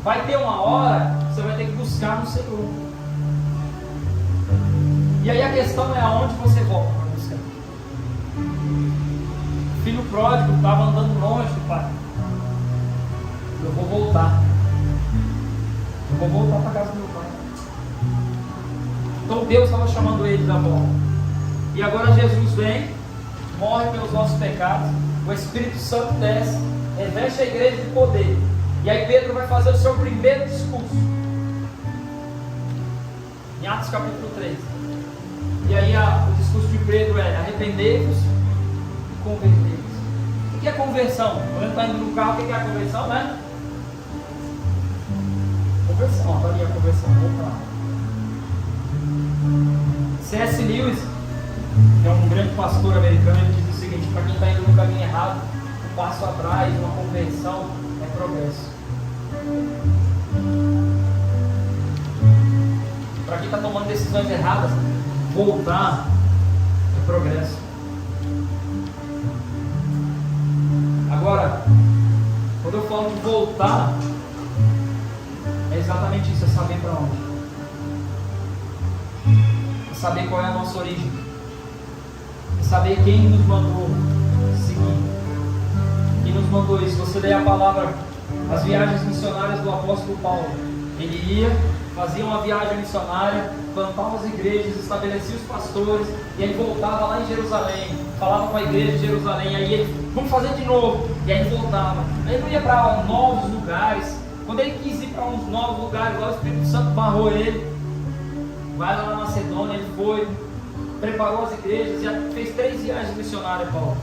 B: Vai ter uma hora que você vai ter que buscar no Senhor. E aí a questão é aonde você volta para buscar. O filho pródigo estava andando longe do pai. Eu vou voltar. Eu vou voltar para a casa do meu pai. Então Deus estava chamando eles à volta. E agora Jesus vem, morre pelos nossos pecados, o Espírito Santo desce, reveste a igreja de poder. E aí Pedro vai fazer o seu primeiro discurso. Em Atos capítulo 3. E aí o discurso de Pedro é: arrependei-vos e convertei-vos. O que é conversão? Quando ele está indo no carro, o que é a conversão, né? Conversão, está ali a conversão. Vamos lá. C.S. Lewis, que é um grande pastor americano, ele diz o seguinte: para quem está indo no caminho errado, um passo atrás, uma conversão é progresso. Para quem está tomando decisões erradas, voltar é progresso. Agora, quando eu falo de voltar, é exatamente isso, é saber para onde. É saber qual é a nossa origem. É saber quem nos mandou seguir. Quem nos mandou isso. Você lê a palavra, as viagens missionárias do apóstolo Paulo. Ele ia, fazia uma viagem missionária, plantava as igrejas, estabelecia os pastores, e aí voltava lá em Jerusalém, falava com a igreja de Jerusalém, aí ele, vamos fazer de novo, e aí voltava. Aí ele ia para novos lugares. Quando ele quis ir para uns novos lugares, lá o Espírito Santo barrou ele. Vai lá na Macedônia, ele foi, preparou as igrejas, já fez 3 viagens missionárias, Paulo.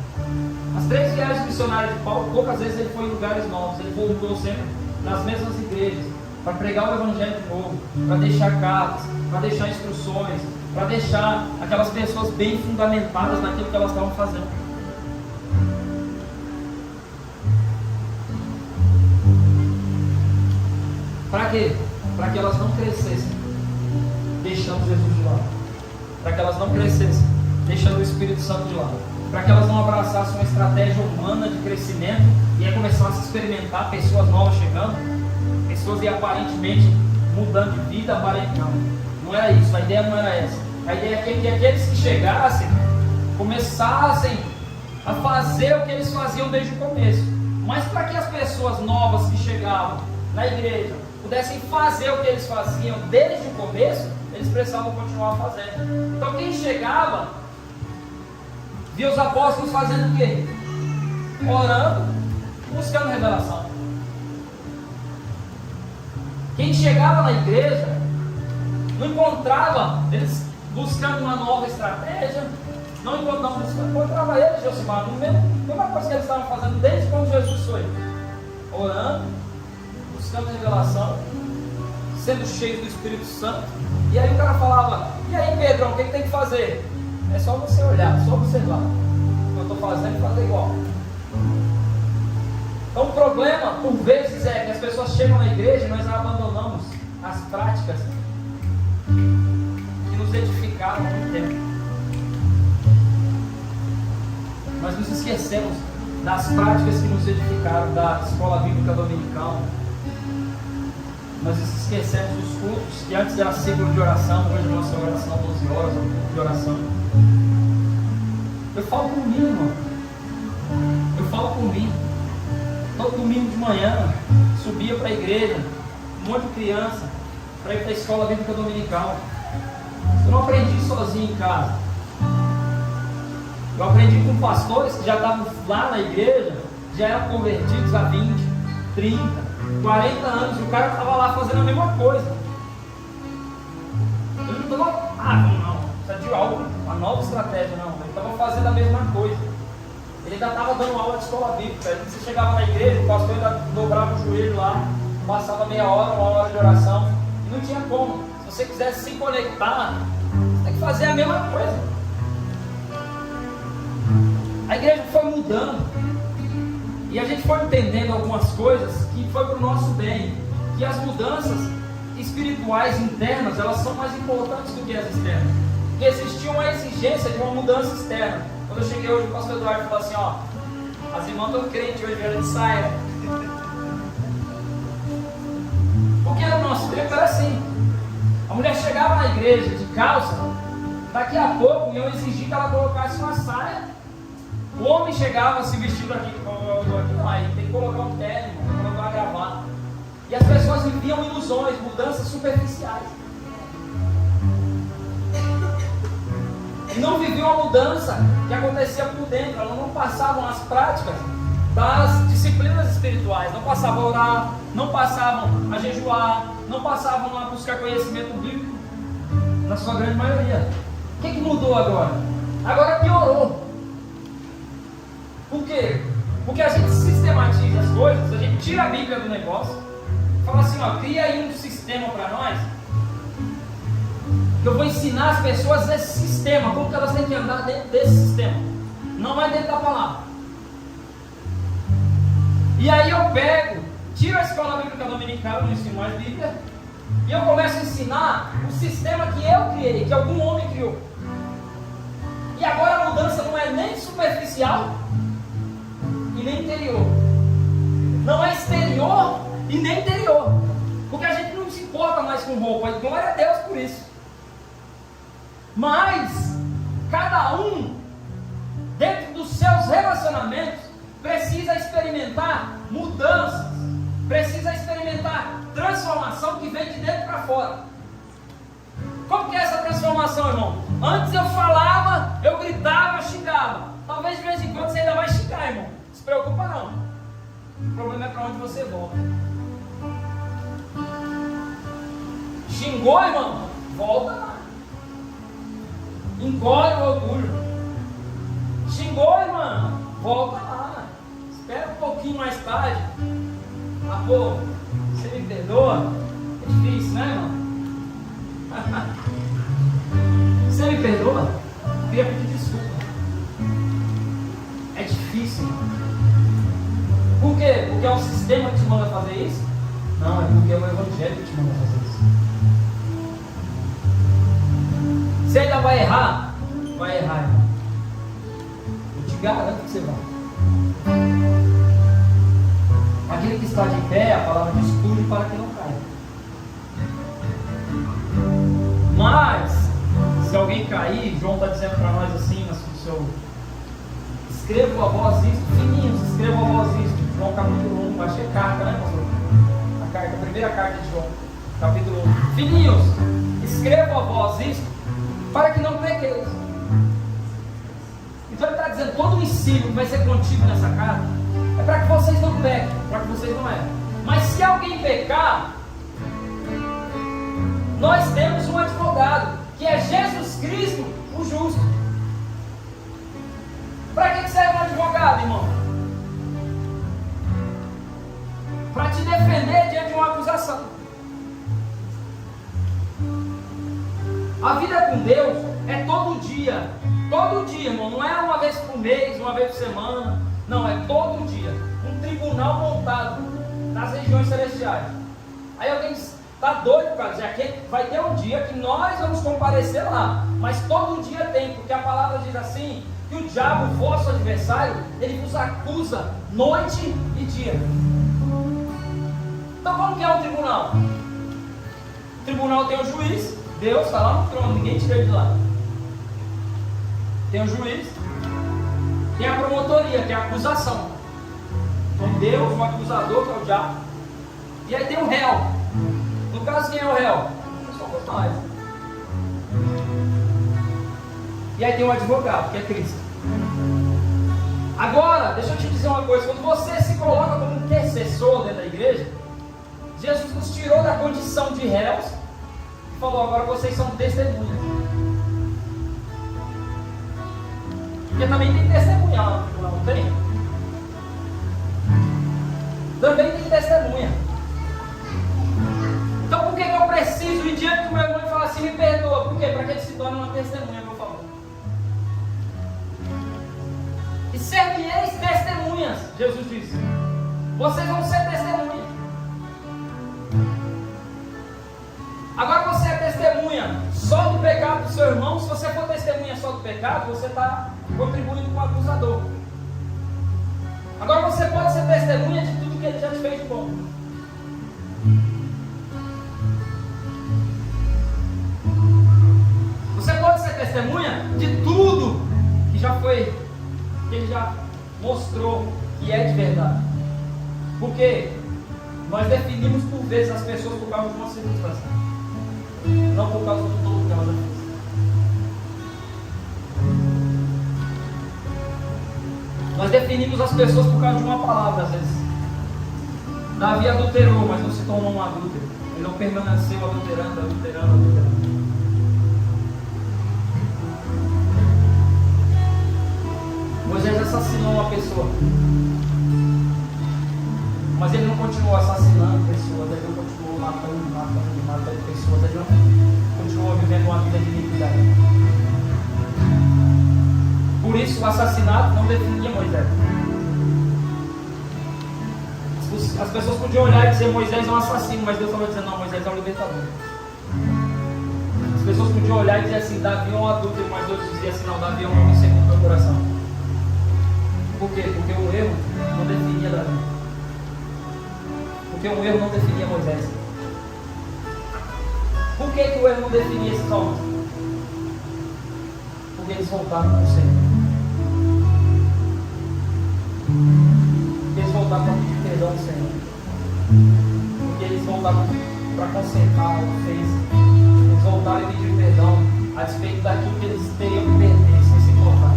B: As 3 viagens missionárias de Paulo, poucas vezes ele foi em lugares novos, ele voltou sempre nas mesmas igrejas, para pregar o evangelho de novo, para deixar cartas, para deixar instruções, para deixar aquelas pessoas bem fundamentadas naquilo que elas estavam fazendo. Para quê? Para que elas não crescessem deixando Jesus de lado, para que elas não crescessem deixando o Espírito Santo de lado, para que elas não abraçassem uma estratégia humana de crescimento e aí começassem a experimentar pessoas novas chegando, pessoas e aparentemente mudando de vida, aparentemente não era isso, a ideia não era essa. A ideia é que aqueles que chegassem começassem a fazer o que eles faziam desde o começo. Mas para que as pessoas novas que chegavam na igreja pudessem fazer o que eles faziam desde o começo, eles precisavam continuar fazendo. Então quem chegava via os apóstolos fazendo o quê? Orando, buscando revelação. Quem chegava na igreja não encontrava eles buscando uma nova estratégia, não encontrava eles, Josimar, no mesma coisa que eles estavam fazendo desde quando Jesus foi, orando, buscando revelação, sendo cheio do Espírito Santo. E aí o cara falava: e aí Pedrão, o que tem que fazer? É só você olhar, só observar o que eu estou fazendo e fazer igual. Então o problema, por vezes, é que as pessoas chegam na igreja e nós abandonamos as práticas que nos edificaram há muito tempo. Nós nos esquecemos das práticas que nos edificaram, da escola bíblica dominical. Nós esquecemos dos cultos, que antes era ciclo de oração, hoje nossa oração 12 horas, um culto de oração. Eu falo por mim, irmão. Eu falo por mim. Todo domingo de manhã, subia para a igreja, um monte de criança, para ir para a escola bíblica dominical. Eu não aprendi sozinho em casa. Eu aprendi com pastores que já estavam lá na igreja, já eram convertidos há 20, 30, 40 anos, e o cara estava lá fazendo a mesma coisa. Ele não estava, não, precisa de algo, uma nova estratégia, não. Ele estava fazendo a mesma coisa. Ele ainda estava dando aula de escola bíblica. Você chegava na igreja, o pastor ainda dobrava o joelho lá, passava meia hora, 1 hora de oração, e não tinha como. Se você quisesse se conectar, você tem que fazer a mesma coisa. A igreja foi mudando, e a gente foi entendendo algumas coisas que foi para o nosso bem, que as mudanças espirituais internas, elas são mais importantes do que as externas. E existia uma exigência de uma mudança externa. Quando eu cheguei hoje, o pastor Eduardo falou assim: as irmãs estão crentes hoje, vieram de saia. Porque no nosso tempo era assim. A mulher chegava na igreja de calça, daqui a pouco iam exigir que ela colocasse uma saia. O homem chegava se vestindo aqui, não, aí tem que colocar um terno, tem que colocar uma gravata. E as pessoas viviam ilusões, mudanças superficiais. E não viviam viviam uma mudança que acontecia por dentro. Elas não passavam as práticas das disciplinas espirituais, não passavam a orar, não passavam a jejuar, não passavam a buscar conhecimento bíblico, na sua grande maioria. O que mudou agora? Agora piorou. Por quê? Porque a gente sistematiza as coisas, a gente tira a Bíblia do negócio, fala assim, ó, cria aí um sistema para nós, que eu vou ensinar as pessoas nesse sistema, como que elas têm que andar dentro desse sistema, não é dentro da palavra. E aí eu pego, tiro a escola bíblica dominical, não ensino mais Bíblia, e eu começo a ensinar o sistema que eu criei, que algum homem criou. E agora a mudança não é nem superficial e nem interior. Não é exterior e nem interior. Porque a gente não se importa mais com roupa, e glória a Deus por isso. Mas cada um, dentro dos seus relacionamentos, precisa experimentar mudanças, precisa experimentar transformação que vem de dentro para fora. Como que é essa transformação, irmão? Antes eu falava, eu gritava, eu xingava. Talvez de vez em quando você ainda vai xingar, irmão. Não se preocupa não. O problema é para onde você volta. Xingou, irmão? Volta lá. Engole o orgulho. Xingou, irmão? Volta lá. Espera um pouquinho mais tarde. Ah, pô, você me perdoa? É difícil, né, irmão? Você me perdoa? Eu queria pedir desculpa. É difícil, irmão. Por quê? Porque é o sistema que te manda fazer isso? Não, é porque é o Evangelho que te manda fazer isso. Você ainda vai errar? Vai errar, irmão. Eu te garanto que você vai. Aquele que está de pé, a palavra diz, cuide para que não caia. Mas, se alguém cair, João está dizendo para nós assim, no seu... Escreva a voz isto, fininhos, escreva a voz isto. João capítulo 1, acho que é carta, né, pastor? A primeira carta de João, capítulo 1. Filhinhos, escreva a voz isto, para que não pequeis. Então ele está dizendo, todo o ensino que vai ser contido nessa carta, é para que vocês não pequem, para que vocês não errem. Mas se alguém pecar, nós temos um advogado, que é Jesus Cristo, o justo. Para que serve um advogado, irmão? Para te defender diante de uma acusação. A vida com Deus é todo dia, irmão. Não é uma vez por mês, uma vez por semana. Não, é todo dia. Um tribunal montado nas regiões celestiais. Aí alguém diz, está doido, cara? Já que vai ter um dia que nós vamos comparecer lá. Mas todo dia tem, porque a palavra diz assim, que o diabo, o vosso adversário, ele vos acusa noite e dia. Então como que é um tribunal? O tribunal tem o juiz, Deus está lá no trono, ninguém tira ele de lá. Tem o juiz, tem a promotoria, que é a acusação. Então Deus, o acusador, que é o diabo. E aí tem o réu. No caso, quem é o réu? Somos nós. E aí tem o advogado, que é Cristo. Agora, deixa eu te dizer uma coisa. Quando você se coloca como um intercessor dentro da igreja, Jesus nos tirou da condição de réus e falou, agora vocês são testemunhas. Porque também tem que testemunhar no tribunal, não tem? Também tem testemunha. Então por que eu preciso ir diante do meu irmão e falar assim, me perdoa? Por quê? Para que ele se torne uma testemunha, meu favor. E ser-me-eis testemunhas, Jesus disse. Vocês vão ser testemunhas. Agora você é testemunha só do pecado do seu irmão. Se você for testemunha só do pecado, você está contribuindo com o acusador. Agora você pode ser testemunha de tudo que ele já te fez de bom. Você pode ser testemunha de tudo que já foi, que ele já mostrou que é de verdade. Porque nós definimos por vezes as pessoas por causa de uma circunstância, não por causa de tudo que elas já fez. Nós definimos as pessoas por causa de uma palavra, às vezes. Davi adulterou, mas não se tornou um adúltero. Ele não permaneceu adulterando. Moisés assassinou uma pessoa, mas ele não continuou assassinando pessoas, ele não continuou matando pessoas, ele não continuou vivendo uma vida de iniquidade. Por isso o assassinato não definia Moisés. As pessoas podiam olhar e dizer: Moisés é um assassino, mas Deus estava dizendo: não, Moisés é um libertador. As pessoas podiam olhar e dizer assim: Davi é um adúltero, mas Deus dizia assim: não, Davi é um homem segundo o meu coração. Por quê? Porque o erro não definia Davi. Porque o erro não definia Moisés. Por que o erro não definia esses homens? Porque eles voltaram para o Senhor. Porque eles voltaram para pedir perdão ao Senhor. Porque eles voltaram para consertar o que fez. Eles voltaram e pediram perdão a despeito daquilo que eles teriam que perder se se voltar.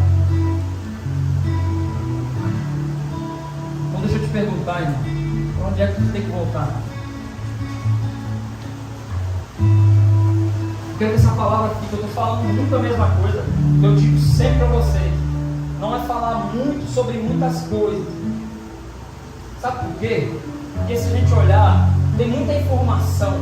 B: Então deixa eu te perguntar, irmão, para onde é que tu tem que voltar? Porque essa palavra aqui, que eu estou falando muito a mesma coisa, que eu digo sempre para vocês, não é falar muito sobre muitas coisas. Sabe por quê? Porque se a gente olhar, tem muita informação.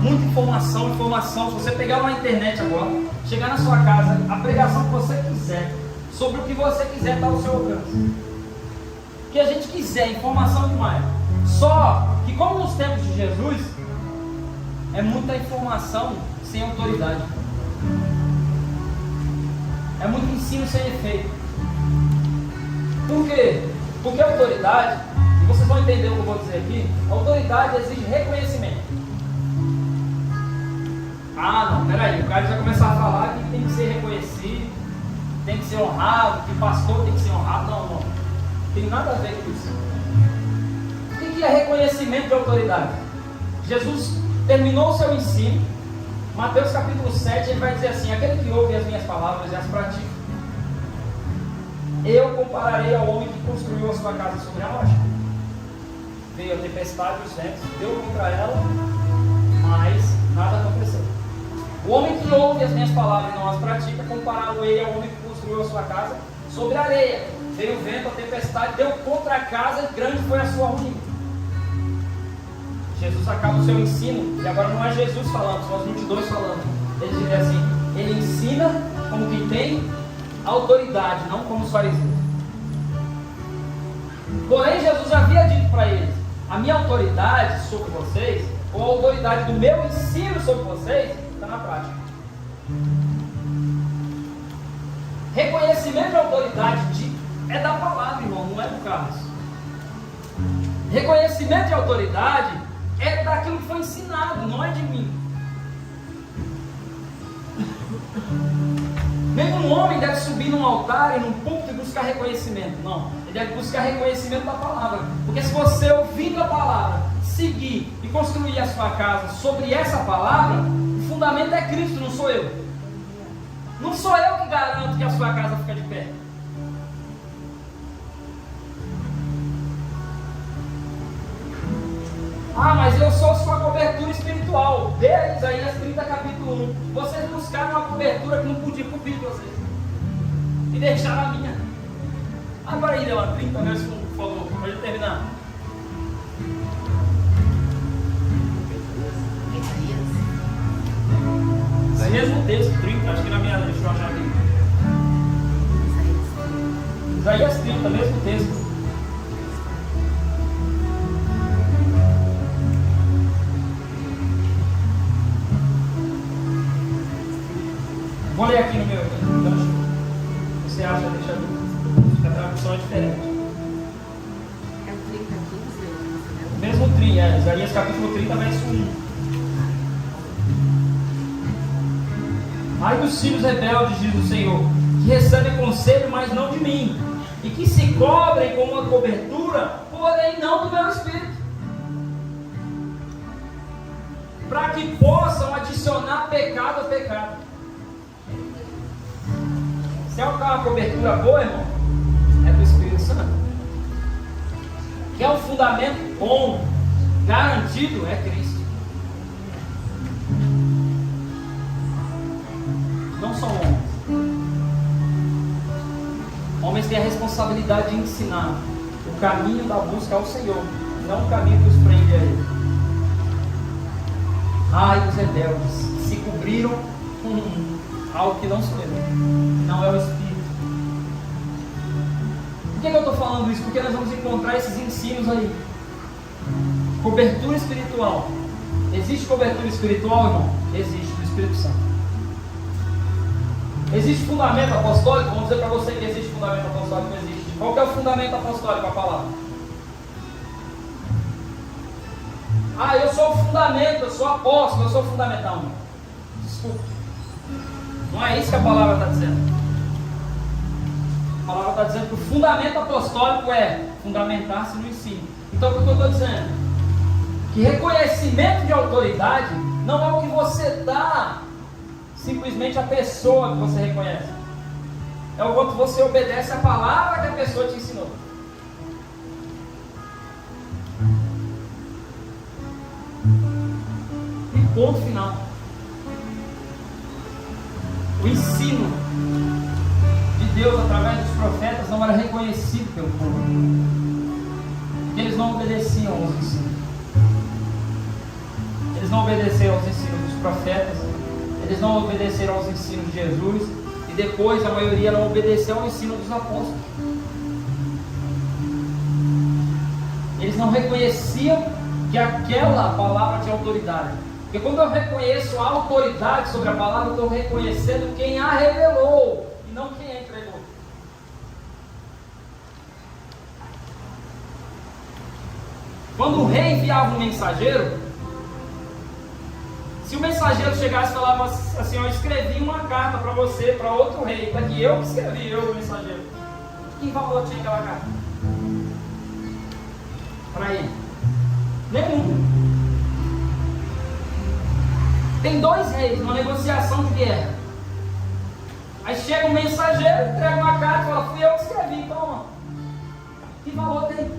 B: Se você pegar na internet agora, chegar na sua casa, a pregação que você quiser, sobre o que você quiser, está ao seu alcance. O que a gente quiser, informação demais. Só que como nos tempos de Jesus, é muita informação sem autoridade. É muito ensino sem efeito. Por quê? Porque a autoridade, e vocês vão entender o que eu vou dizer aqui, a autoridade exige reconhecimento. Ah, não, peraí, o cara já começar a falar que tem que ser reconhecido, tem que ser honrado, que pastor tem que ser honrado. Não tem nada a ver com isso. O que é reconhecimento de autoridade? Jesus terminou o seu ensino, Mateus capítulo 7, ele vai dizer assim: aquele que ouve as minhas palavras e as pratica, eu compararei ao homem que construiu a sua casa sobre a rocha. Veio a tempestade e os ventos, deu contra ela, mas nada aconteceu. O homem que ouve as minhas palavras e não as pratica, compará-lo-ei ao homem que construiu a sua casa sobre a areia. Veio o vento, a tempestade, deu contra a casa e grande foi a sua ruína. Jesus acaba o seu ensino, e agora não é Jesus falando, são as multidões falando. Ele diz assim: ele ensina como quem tem autoridade, não como os fariseus. Porém, Jesus havia dito para eles: a minha autoridade sobre vocês, ou a autoridade do meu ensino sobre vocês, está na prática. Reconhecimento de autoridade é da palavra, irmão, não é do Carlos. Reconhecimento de autoridade é daquilo que foi ensinado, não é de mim. Nenhum homem deve subir num altar e num púlpito e buscar reconhecimento. Não, ele deve buscar reconhecimento da palavra. Porque se você, ouvindo a palavra, seguir e construir a sua casa sobre essa palavra, o fundamento é Cristo, não sou eu. Não sou eu que garanto que a sua casa fica de pé. Ah, mas eu sou sua cobertura espiritual. Dê a Isaías 30, capítulo 1. Vocês buscaram uma cobertura que não podia cobrir vocês. E deixaram a minha. Agora aí, deu uma 30, né? Por favor, pode terminar. Mesmo texto, 30, acho que na minha, deixa eu achar aqui. Isaías 30, mesmo texto. Vou ler aqui no meu gancho. Você acha, deixa eu ver. A tradução é diferente.
C: É o 30, 15,
B: Mesmo 30, Isaías capítulo 30, verso 1. Ai dos filhos rebeldes, diz o Senhor, que recebem conselho, mas não de mim, e que se cobrem com uma cobertura, porém não do meu Espírito, para que possam adicionar pecado a pecado. Se é uma cobertura boa, irmão, é do Espírito. que é um fundamento bom, garantido, é Cristo. Não são homens. Homens têm a responsabilidade de ensinar o caminho da busca ao Senhor, não o caminho que os prende a Ele. Ai, os rebeldes que se cobriram com algo que não sou eu, não é o Espírito. Por que eu estou falando isso? Porque nós vamos encontrar esses ensinos aí. Cobertura espiritual. Existe cobertura espiritual, irmão? Existe, do Espírito Santo. Existe fundamento apostólico? Vamos dizer para você que existe fundamento apostólico. Não existe. Qual que é o fundamento apostólico? A palavra. Ah, eu sou o fundamento, eu sou apóstolo, eu sou fundamental. Não. Desculpa. Não é isso que a palavra está dizendo. A palavra está dizendo que o fundamento apostólico é fundamentar-se no ensino. Então o que eu estou dizendo? Que reconhecimento de autoridade não é o que você dá simplesmente à pessoa que você reconhece. É o quanto você obedece a palavra que a pessoa te ensinou. E ponto final. O ensino de Deus através dos profetas não era reconhecido pelo povo. Porque eles não obedeciam aos ensinos. Eles não obedeceram aos ensinos dos profetas. Eles não obedeceram aos ensinos de Jesus. E depois a maioria não obedeceu ao ensino dos apóstolos. Eles não reconheciam que aquela palavra tinha autoridade. Porque quando eu reconheço a autoridade sobre a palavra, eu estou reconhecendo quem a revelou e não quem a entregou. Quando o rei enviava um mensageiro, se o mensageiro chegasse e falava assim: eu escrevi uma carta para você, para outro rei, daqui eu que escrevi, eu o mensageiro, que valor tinha aquela carta? Para ele? Nenhum. Tem dois reis, uma negociação de guerra. Aí chega um mensageiro, entrega uma carta e fala: fui eu que escrevi, toma. Que valor tem?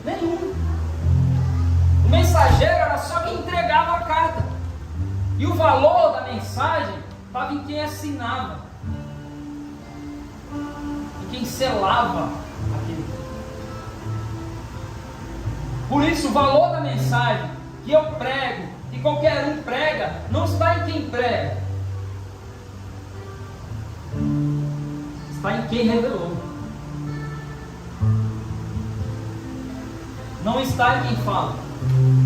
B: Nenhum. O mensageiro era só quem entregava a carta. E o valor da mensagem estava em quem assinava, em quem selava aquilo. Por isso o valor da mensagem que eu prego, que qualquer um prega, não está em quem prega, está em quem revelou. Não está em quem fala.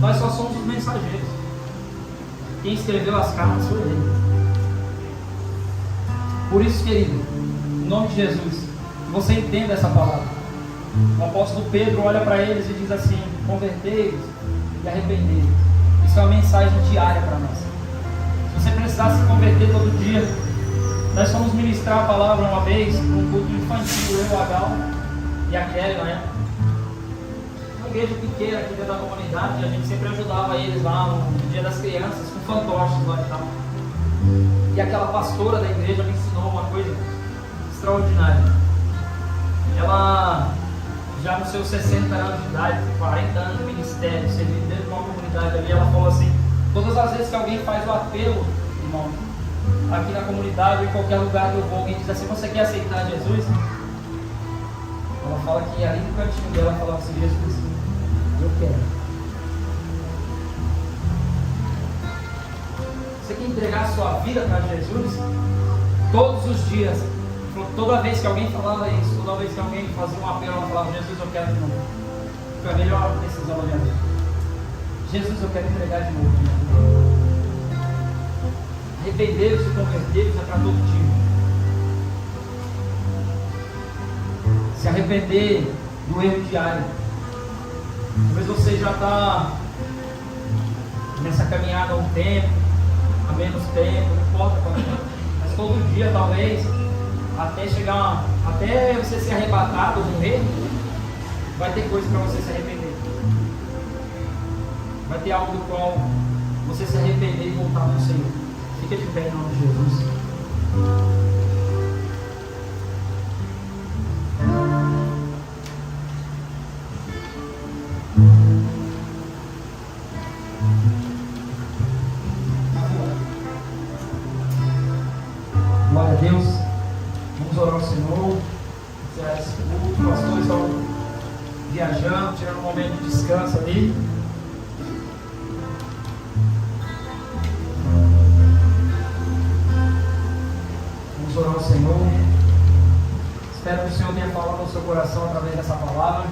B: Nós só somos os mensageiros. Quem escreveu as cartas foi ele. Por isso, querido, em nome de Jesus, que você entenda essa palavra. O apóstolo Pedro olha para eles e diz assim: convertei-vos e arrependei-vos. Isso é uma mensagem diária para nós. Se você precisar se converter todo dia, nós fomos ministrar a palavra uma vez num culto infantil, eu, a Gal e a Kelly, né? Uma igreja pequena aqui dentro da comunidade, e a gente sempre ajudava eles lá no Dia das Crianças, com fantoches lá e tal. E aquela pastora da igreja me ensinou uma coisa extraordinária. Ela, já nos seus 60 anos de idade, 40 anos de ministério, servindo dentro de uma comunidade ali, ela falou assim: todas as vezes que alguém faz o apelo, irmão, aqui na comunidade ou em qualquer lugar que eu vou, alguém diz assim: você quer aceitar Jesus? Ela fala que ali no cantinho dela, ela falava assim: Jesus, eu quero. Você quer entregar a sua vida para Jesus? Todos os dias. Toda vez que alguém falava isso, toda vez que alguém fazia um apelo, ela falava: Jesus, eu quero de novo. Foi a melhor decisão da minha vida. Jesus, eu quero entregar de novo. Arrepender-se e converter-se é para todo dia. Se arrepender do erro diário. Talvez você já está nessa caminhada há um tempo, há menos tempo, não importa quanto, mas todo dia talvez, até chegar, até você ser arrebatado ou morrer, vai ter coisa para você se arrepender. Vai ter algo do qual você se arrepender e voltar para o Senhor. Fica de pé em nome de Jesus. Glória a Deus. Vamos orar ao Senhor. Os pastores estão viajando, tirando um momento de descanso ali. Vamos orar ao Senhor. Espero que o Senhor tenha falado no seu coração através dessa palavra.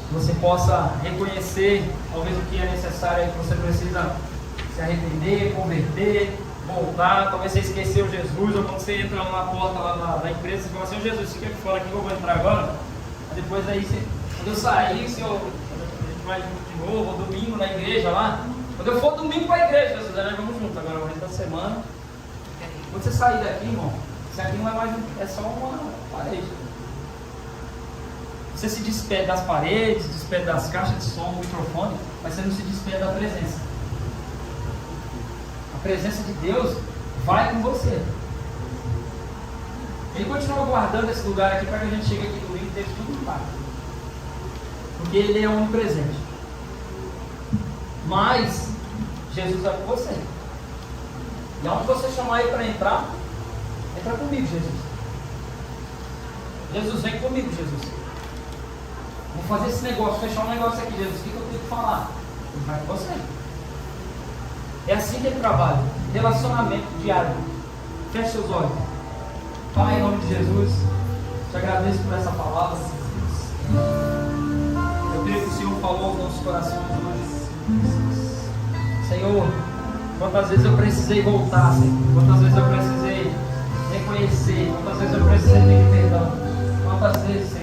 B: Que você possa reconhecer talvez o que é necessário aí, que você precisa se arrepender, converter, voltar. Talvez você esqueceu Jesus, ou quando você entra na porta lá na empresa, você fala assim: Jesus, fica aqui fora aqui que eu vou entrar agora. Depois aí, quando eu sair, a gente vai de novo, ou domingo na igreja lá. Quando eu for domingo para a igreja, Jesus, nós vamos juntos agora o resto da semana. Quando você sair daqui, irmão, isso aqui não é mais, é só uma parede. Você se despede das paredes, despede das caixas de som, do microfone, mas você não se despede da presença. A presença de Deus vai com você. Ele continua guardando esse lugar aqui para que a gente chegue aqui domingo e esteja tudo lá. Porque Ele é onipresente. Mas Jesus vai com você. E aonde você chamar Ele para entrar, entra comigo, Jesus. Jesus, vem comigo, Jesus. Vou fazer esse negócio, fechar um negócio aqui, Jesus. O que eu tenho que falar? Ele vai com você. É assim que Ele trabalha. Relacionamento diário. Feche seus olhos. Pai, em nome de Jesus, te agradeço por essa palavra. Eu creio que o Senhor falou aos nossos corações hoje. Senhor, quantas vezes eu precisei voltar, Senhor. Quantas vezes eu precisei reconhecer. Quantas vezes eu precisei pedir perdão. Quantas vezes, Senhor,